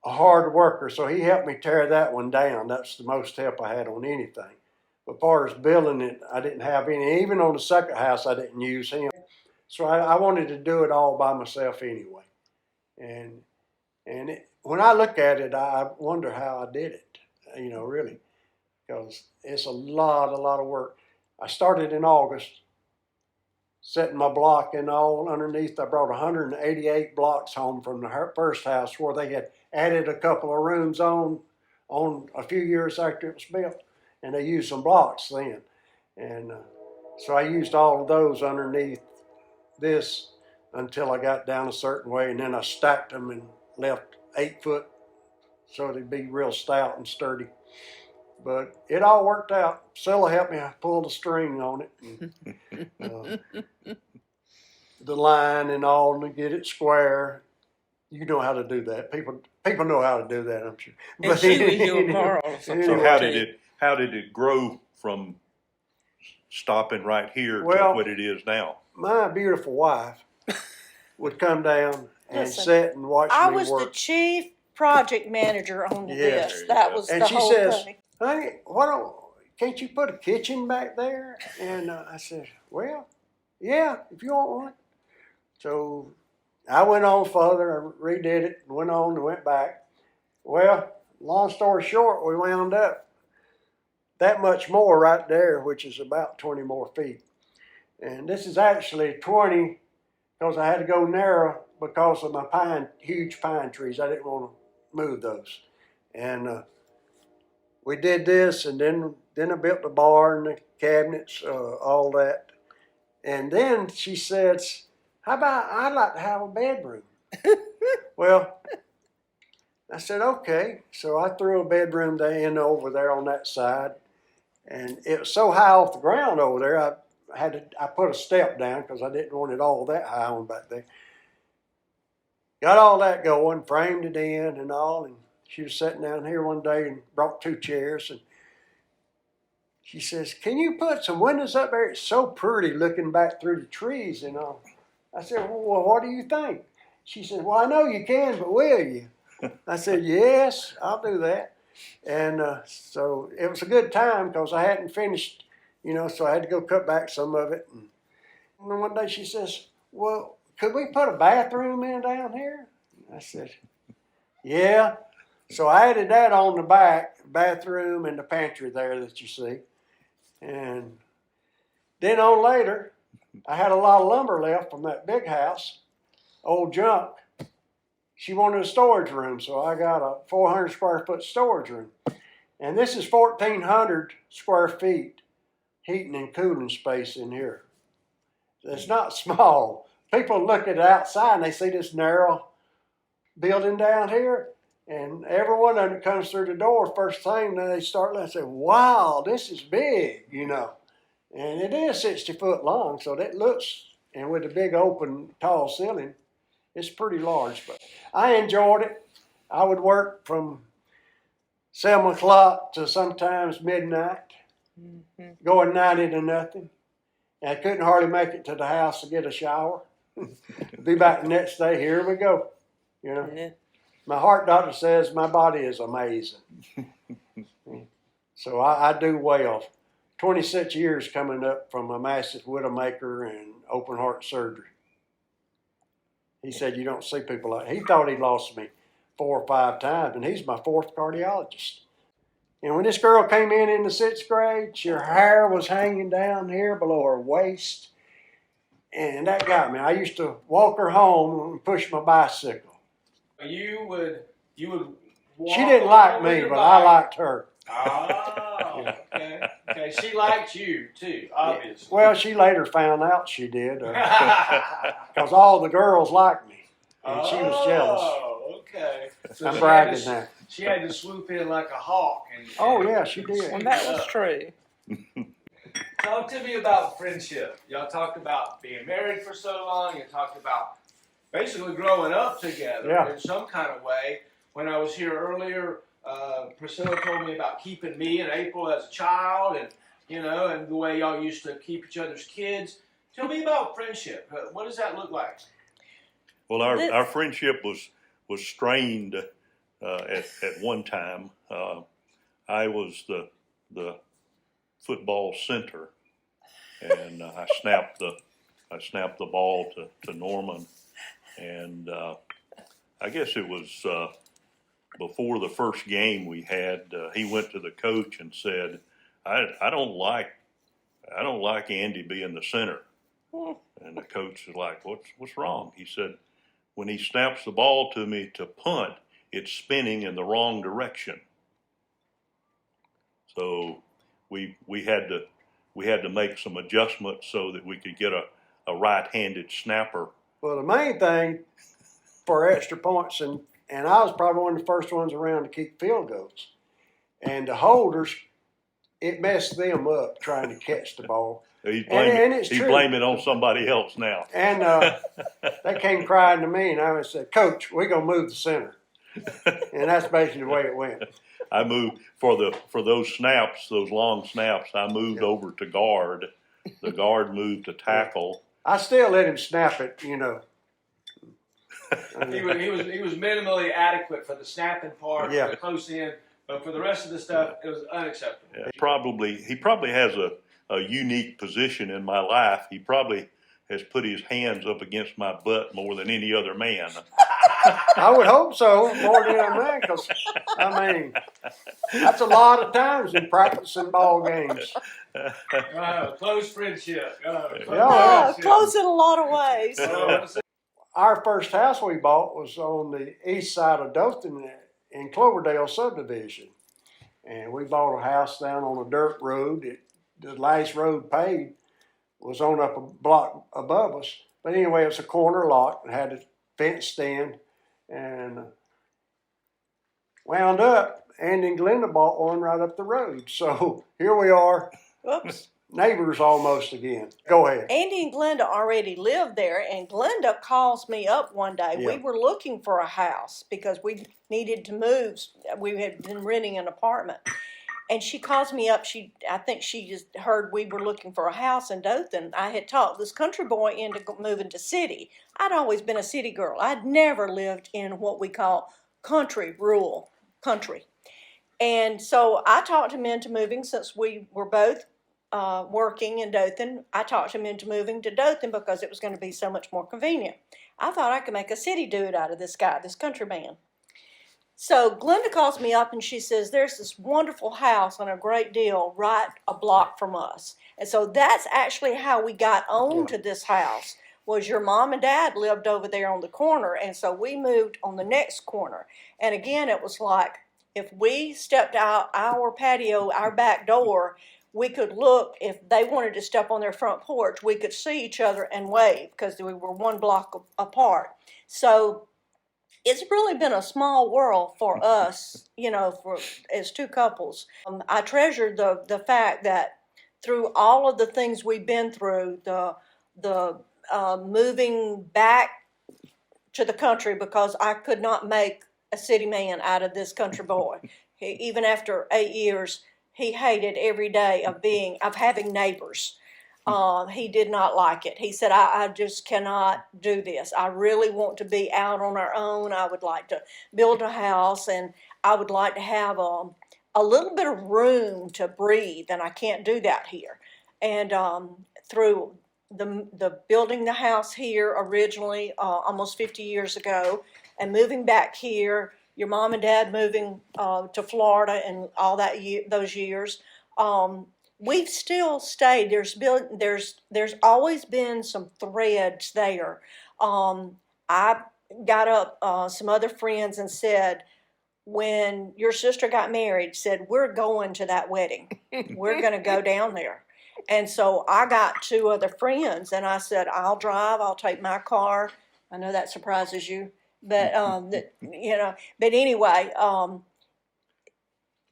a hard worker, so he helped me tear that one down. That's the most help I had on anything. But as far as building it, I didn't have any. Even on the second house, I didn't use him. So I wanted to do it all by myself anyway. And when I look at it, I wonder how I did it, really, because it's a lot of work. I started in August, setting my block and all underneath. I brought 188 blocks home from the first house where they had added a couple of rooms on a few years after it was built, and they used some blocks then. And so I used all of those underneath this until I got down a certain way, and then I stacked them and left 8 foot so they'd be real stout and sturdy. But it all worked out. Priscilla helped me pull the string on it, and, the line and all, and get it square. You know how to do that. People know how to do that, I'm sure. And she was your moral So support. how did it grow from stopping right here to Well, what it is now? My beautiful wife would come down and Listen, sit and watch I me was the work. chief project manager on Yes. this. That was And the she whole says, thing. honey, can't you put a kitchen back there? And I said, well, yeah, if you want one. So I went on further, I redid it, and went on and went back. Well, long story short, we wound up that much more right there, which is about 20 more feet. And this is actually 20 because I had to go narrow because of my huge pine trees. I didn't want to move those. And we did this, and then I built the barn, the cabinets, all that. And then she says, how about I'd like to have a bedroom? Well, I said, okay. So I threw a bedroom in over there on that side. And it was so high off the ground over there, I put a step down because I didn't want it all that high on back there. Got all that going, framed it in and all. And she was sitting down here one day and brought 2 chairs. And she says, can you put some windows up there? It's so pretty looking back through the trees and all. I said, well, what do you think? She said, well, I know you can, but will you? I said, yes, I'll do that. And so it was a good time because I hadn't finished, so I had to go cut back some of it. And then one day she says, well, could we put a bathroom in down here? I said, yeah. So I added that on the back, bathroom and the pantry there that you see. And then on later, I had a lot of lumber left from that big house, old junk. She wanted a storage room, so I got a 400 square foot storage room. And this is 1,400 square feet heating and cooling space in here. It's not small. People look at it outside and they see this narrow building down here, and everyone that comes through the door, first thing they start looking and say, wow, this is big, And it is 60 foot long, so that looks, and with a big open tall ceiling, it's pretty large. But I enjoyed it. I would work from 7 o'clock to sometimes midnight, going 90 to nothing. And I couldn't hardly make it to the house to get a shower. Be back the next day, here we go. Yeah. My heart doctor says my body is amazing. So I do well. 26 years coming up from a massive widowmaker and open heart surgery. He said, you don't see people like, he thought he'd lost me 4 or 5 times, and he's my 4th cardiologist. And when this girl came in the 6th grade, her hair was hanging down here below her waist. And that got me. I used to walk her home and push my bicycle. You would walk She didn't like along with me, your but I bike. liked her. Oh, okay. Okay, she liked you too, obviously. Well, she later found out she did, because all the girls liked me, and she was jealous. Oh, okay. So I'm she bragging had to- now. She had to swoop in like a hawk. Oh yeah, she did. Well, that was true. Talk to me about friendship. Y'all talked about being married for so long. You talked about basically growing up together in some kind of way. When I was here earlier, Priscilla told me about keeping me and April as a child, and and the way y'all used to keep each other's kids. Tell me about friendship. What does that look like? Well, our friendship was strained at one time. I was the football center, and I snapped the ball to Norman, and I guess it was before the first game we had. He went to the coach and said, I don't like Andy being the center. And the coach is like, what's wrong? He said, when he snaps the ball to me to punt, it's spinning in the wrong direction. So we had to make some adjustments so that we could get a right-handed snapper. Well, the main thing for extra points, and I was probably one of the first ones around to keep field goals, and the holders, it messed them up trying to catch the ball. He's blaming it on somebody else now. And they came crying to me, and I would say, Coach, we're going to move the center. And that's basically the way it went. I moved for those snaps, those long snaps. I moved over to guard. The guard moved to tackle. I still let him snap it, He was minimally adequate for the snapping part, for the close in, but for the rest of the stuff, it was unacceptable. Yeah. He probably has a unique position in my life. He probably has put his hands up against my butt more than any other man. I would hope so, more than that, because, I mean, that's a lot of times in practicing ball games. Close friendship. Close Yeah. friendship. Close in a lot of ways. Our first house we bought was on the east side of Dothan in Cloverdale subdivision. And we bought a house down on a dirt road. The last road paved was on up a block above us. But anyway, it was a corner lot and had it fenced in. And wound up, Andy and Glenda bought one right up the road. So here we are, Oops. neighbors almost again. Go ahead. Andy and Glenda already lived there, and Glenda calls me up one day. Yeah. We were looking for a house because we needed to move. We had been renting an apartment. And she calls me up. I think she just heard we were looking for a house in Dothan. I had talked this country boy into moving to city. I'd always been a city girl. I'd never lived in what we call rural country. And so I talked him into moving since we were both working in Dothan. I talked him into moving to Dothan because it was going to be so much more convenient. I thought I could make a city dude out of this guy, this country man. So Glenda calls me up and she says, there's this wonderful house on a great deal right a block from us. And so that's actually how we got on to this house, was your mom and dad lived over there on the corner. And so we moved on the next corner. And again, it was like, if we stepped out our patio, our back door, we could look. If they wanted to step on their front porch, we could see each other and wave because we were one block apart. So it's really been a small world for us, as two couples. I treasure the fact that through all of the things we've been through, the moving back to the country, because I could not make a city man out of this country boy. Even after 8 years, he hated every day of having neighbors. He did not like it. He said, I just cannot do this. I really want to be out on our own. I would like to build a house, and I would like to have a little bit of room to breathe, and I can't do that here. And through the building the house here originally almost 50 years ago, and moving back here, your mom and dad moving to Florida and all those years, we've still stayed. There's always been some threads there. I got up some other friends and said, when your sister got married, said, we're going to that wedding. We're going to go down there. And so I got two other friends, and I said, I'll drive. I'll take my car. I know that surprises you, but But anyway,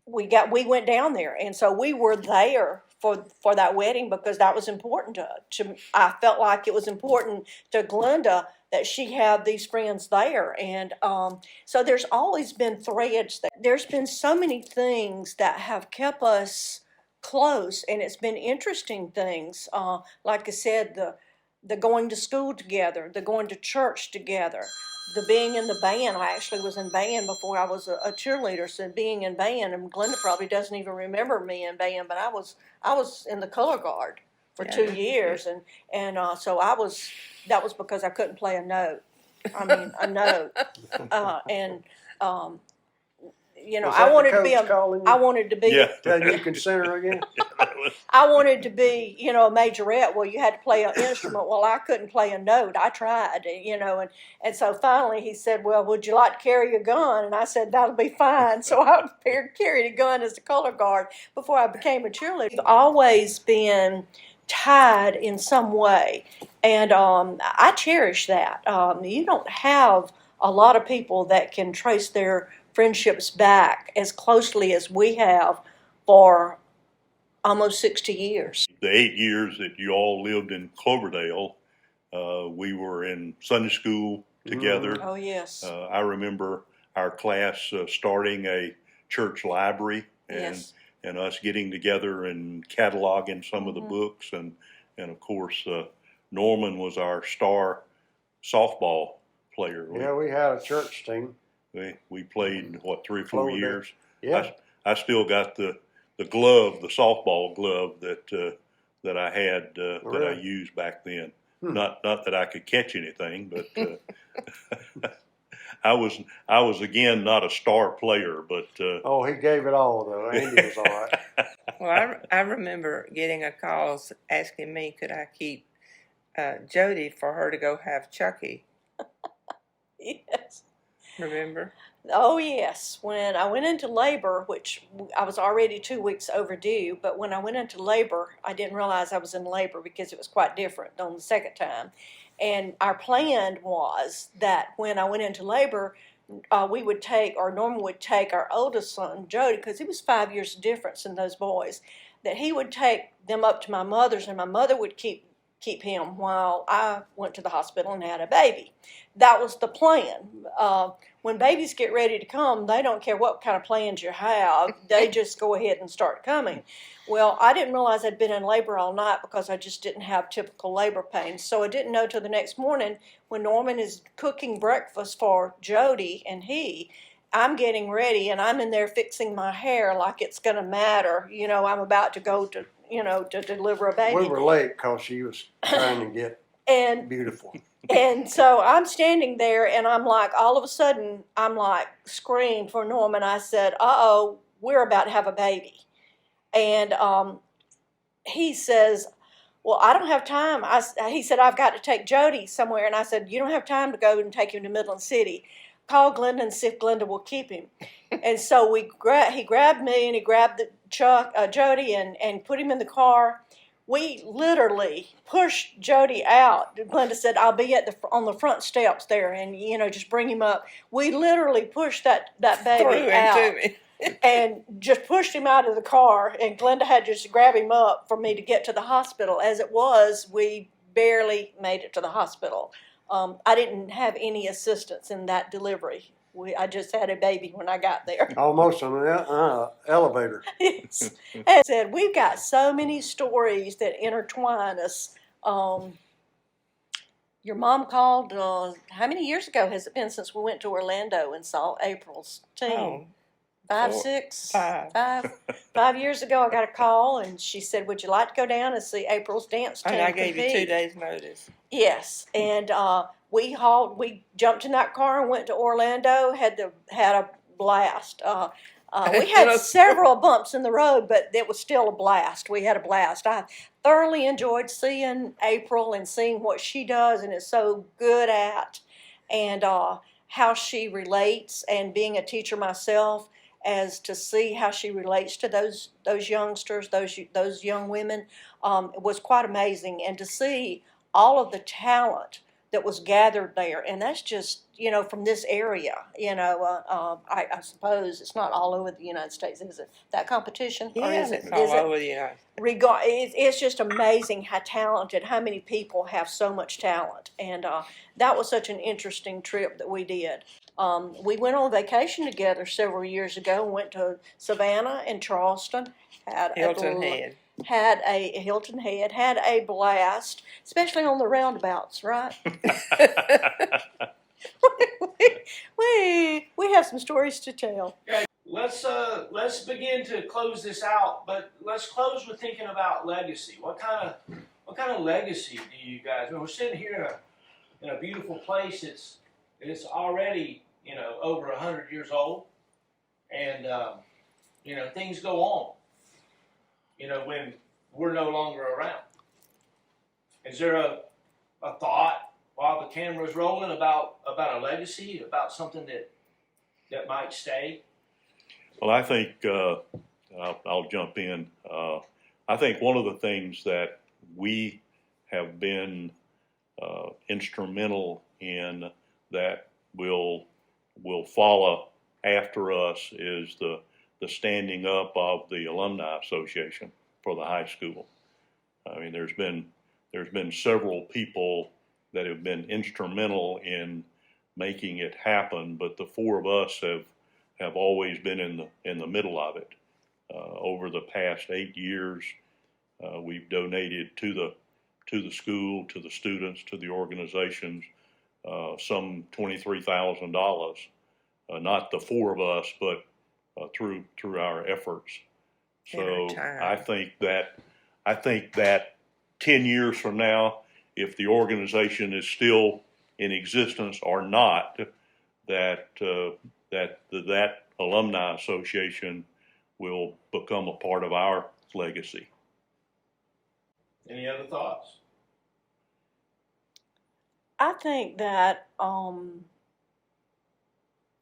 we went down there, and so we were there for that wedding because that was important to I felt like it was important to Glenda that she had these friends there, and so there's always been threads there. There's been so many things that have kept us close, and it's been interesting things. Like I said, the going to school together, the going to church together, the being in the band. I actually was in band before I was a cheerleader, so being in band, and Glenda probably doesn't even remember me in band, but I was in the color guard for 2 years, and so that was because I couldn't play a note. I mean, a note, and Was I that wanted the to be coach calling you? I wanted to be. Yeah. Tell you can center again? I wanted to be, a majorette. Well, you had to play an instrument. Well, I couldn't play a note. I tried, and so finally he said, well, would you like to carry a gun? And I said, that'll be fine. So I carried a gun as a color guard before I became a cheerleader. We've always been tied in some way, and I cherish that. You don't have a lot of people that can trace their friendships back as closely as we have for almost 60 years. The 8 years that you all lived in Cloverdale, we were in Sunday school together. Oh, yes. I remember our class starting a church library Yes. and us getting together and cataloging some of the books. And of course, Norman was our star softball player. Yeah, we had a church team. We played, 3 or 4 years. Yeah. I still got the glove, the softball glove that I had that I Really? used back then. Not that I could catch anything, but I was again not a star player, but Oh, he gave it all though. Andy was all right. Well, I remember getting a call asking me could I keep Jody for her to go have Chucky. Yes. Remember? Oh, yes. When I went into labor, which I was already 2 weeks overdue, but when I went into labor, I didn't realize I was in labor because it was quite different on the second time. And our plan was that when I went into labor, we would take, or Norman would take our oldest son, Jody, because he was 5 years difference in those boys, that he would take them up to my mother's, and my mother would keep him while I went to the hospital and had a baby. That was the plan. When babies get ready to come, they don't care what kind of plans you have. They just go ahead and start coming. Well, I didn't realize I'd been in labor all night because I just didn't have typical labor pains. So I didn't know till the next morning when Norman is cooking breakfast for Jody and I'm getting ready and I'm in there fixing my hair like it's going to matter. You know, I'm about to go to, to deliver a baby. We were late because she was trying to get And beautiful. And so I'm standing there and I'm like, all of a sudden, I'm like screamed for Norman. I said, uh-oh, we're about to have a baby. And he says, well, I don't have time. He said, I've got to take Jody somewhere. And I said, you don't have time to go and take him to Midland City. Call Glenda and see if Glenda will keep him. And so he grabbed me and he grabbed Jody and put him in the car. We literally pushed Jody out. Glenda said, I'll be on the front steps there and, just bring him up. We literally pushed that baby out and just pushed him out of the car. And Glenda had to just grab him up for me to get to the hospital. As it was, we barely made it to the hospital. I didn't have any assistance in that delivery. I just had a baby when I got there. Almost on an elevator. Yes. And said, we've got so many stories that intertwine us. Your mom called, how many years ago has it been since we went to Orlando and saw April's team? Oh, 5, 6? 5. 5 years ago I got a call and she said, would you like to go down and see April's dance team And I gave you compete? 2 days notice. Yes, and we jumped in that car and went to Orlando. Had a blast. We had several bumps in the road, but it was still a blast. We had a blast. I thoroughly enjoyed seeing April and seeing what she does and is so good at, and how she relates. And being a teacher myself, as to see how she relates to those youngsters, those young women, it was quite amazing. And to see all of the talent that was gathered there, and that's just from this area. I suppose it's not all over the United States, is it? That competition, or Yes, is it? it's all over the United States. It's just amazing how talented, how many people have so much talent, and that was such an interesting trip that we did. We went on vacation together several years ago and went to Savannah and Charleston. Hilton Head. Had a blast, especially on the roundabouts, right? we have some stories to tell. Let's begin to close this out, but let's close with thinking about legacy. What kind of legacy do you guys? We're sitting here in a beautiful place. It's already over 100 years old, and things go on. When we're no longer around. Is there a thought while the camera's rolling about a legacy, about something that might stay? well, I think I'll jump in. I think one of the things that we have been instrumental in that will follow after us is the standing up of the Alumni Association for the high school. I mean, there's been several people that have been instrumental in making it happen, but the four of us have always been in the middle of it. Over the past 8 years, we've donated to the school, to the students, to the organizations, some $23,000. Not the four of us, but through our efforts. So I think that 10 years from now, if the organization is still in existence or not, that that alumni association will become a part of our legacy. Any other thoughts? I think that I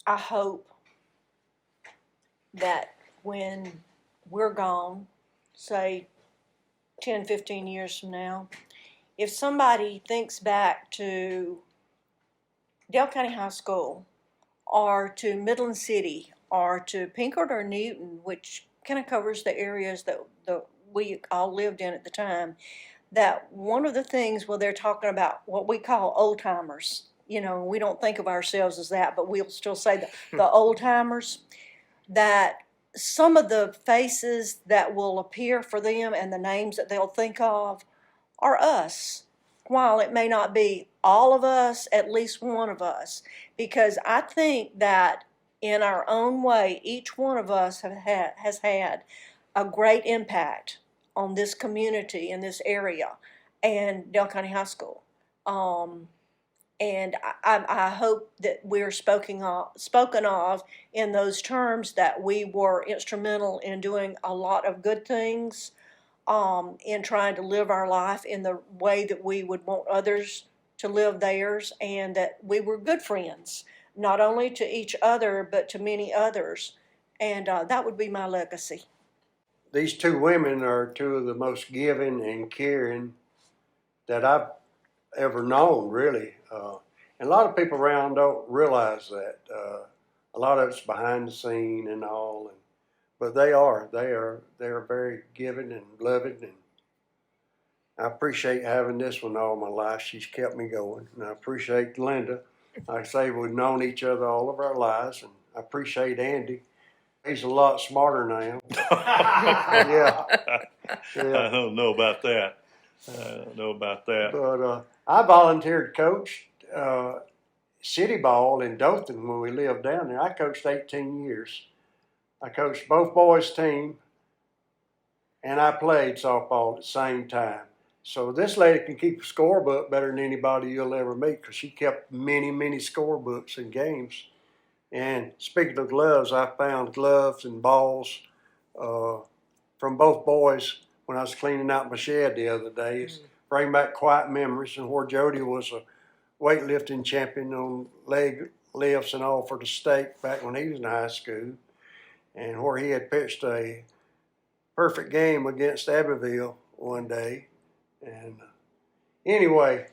hope that when we're gone, say 10, 15 years from now, if somebody thinks back to Dale County High School or to Midland City or to Pinkard or Newton, which kind of covers the areas that we all lived in at the time, that one of the things, well, they're talking about what we call old timers. You know, we don't think of ourselves as that, but we'll still say the old timers, that some of the faces that will appear for them and the names that they'll think of are us. While it may not be all of us, at least one of us. Because I think that in our own way, each one of us has had a great impact on this community in this area and Dale County High School. And I hope that we're spoken of in those terms, that we were instrumental in doing a lot of good things, in trying to live our life in the way that we would want others to live theirs, and that we were good friends, not only to each other, but to many others. And that would be my legacy. These two women are two of the most giving and caring that I've ever known, really. And a lot of people around don't realize that. A lot of it's behind the scene and all, but they are very giving and loving, and I appreciate having this one all my life. She's kept me going, and I appreciate Glenda. Like I say, we've known each other all of our lives, and I appreciate Andy. He's a lot smarter than I am. Yeah. I don't know about that. But I volunteered to coach city ball in Dothan when we lived down there. I coached 18 years. I coached both boys' team, and I played softball at the same time. So this lady can keep a scorebook better than anybody you'll ever meet, because she kept many, many scorebooks and games. And speaking of gloves, I found gloves and balls from both boys when I was cleaning out my shed the other day. It's bring back quiet memories, and where Jody was a weightlifting champion on leg lifts and all for the state back when he was in high school, and where he had pitched a perfect game against Abbeville one day. And anyway,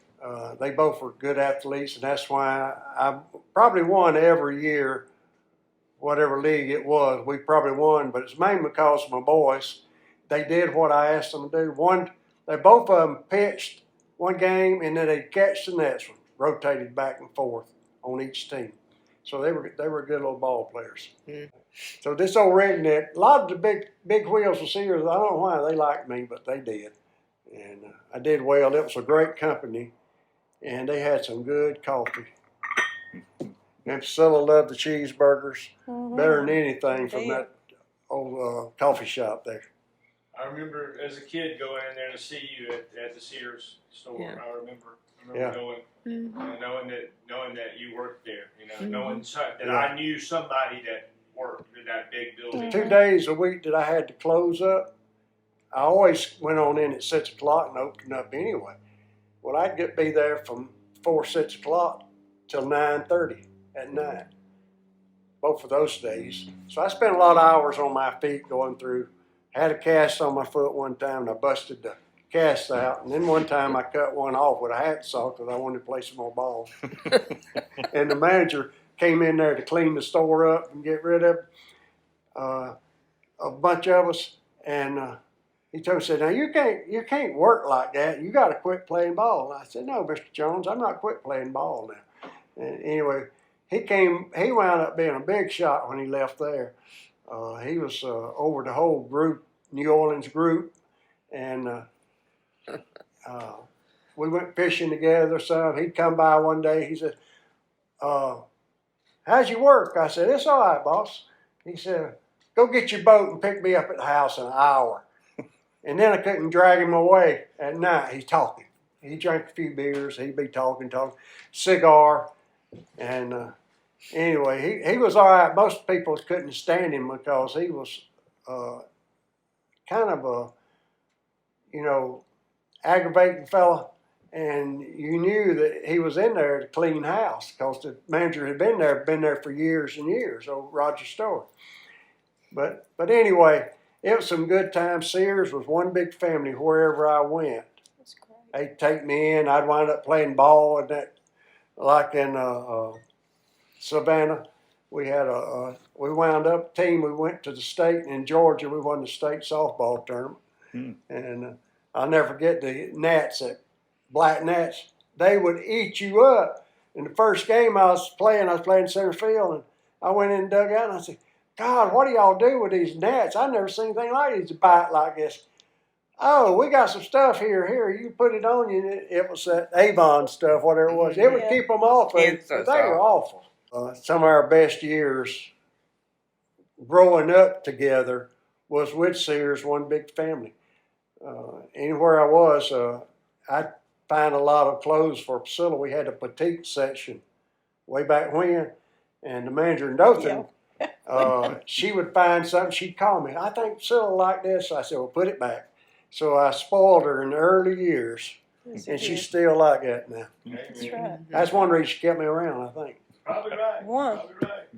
they both were good athletes, and that's why I probably won every year, whatever league it was. We probably won, but it's mainly because of my boys. They did what I asked them to do. They both of them pitched one game, and then they'd catch the next one, rotated back and forth on each team. So they were good little ball players. Mm. So this old redneck, a lot of the big wheels and seers, I don't know why they liked me, but they did. And I did well. It was a great company, and they had some good coffee. And Priscilla loved the cheeseburgers better than anything from that old coffee shop there. I remember as a kid going in there to see you at the Sears store. Yeah. I remember Yeah. going, knowing that you worked there. Knowing that Yeah. I knew somebody that worked in that big building. 2 days a week that I had to close up, I always went on in at 6 o'clock and opened up anyway. Well, I'd be there from 6 o'clock till 9:30 at night, both of those days. So I spent a lot of hours on my feet going through. Had a cast on my foot one time, and I busted the cast out. And then one time I cut one off with a hacksaw because I wanted to play some more ball. And the manager came in there to clean the store up and get rid of a bunch of us. And he told me, said, "Now you can't work like that. You got to quit playing ball." And I said, "No, Mr. Jones, I'm not quit playing ball now." And anyway, he wound up being a big shot when he left there. He was over the whole group, New Orleans group, and we went fishing together some. He'd come by one day. He said, "How's your work?" I said, "It's all right, boss." He said, "Go get your boat and pick me up at the house in an hour." And then I couldn't drag him away at night. He's talking. He drank a few beers. He'd be talking, cigar. And Anyway, he was all right. Most people couldn't stand him because he was kind of a, aggravating fella. And you knew that he was in there to clean house because the manager had been there for years and years, old Roger Story. But anyway, it was some good times. Sears was one big family wherever I went. That's great. They'd take me in. I'd wind up playing ball and that, like in Savannah. We wound up a team. We went to the state, and in Georgia we won the state softball tournament. And I'll never forget the gnats, that black gnats. They would eat you up. In the first game I was playing center field, and I went in and dug out, and I said, God, what do y'all do with these gnats? I've never seen anything like these bite like this. Oh, we got some stuff here. You put it on you. It was that Avon stuff, whatever it was. It would Yeah. keep them off of you. It's so But they were awful. Some of our best years growing up together was with Sears, one big family. Anywhere I was, I'd find a lot of clothes for Priscilla. We had a petite section way back when, and the manager in Dothan, she would find something, she'd call me. I think Priscilla liked this. I said, well, put it back. So I spoiled her in the early years, and she's still like that now. That's right. That's one reason she kept me around, I think. Probably right. One. Probably right.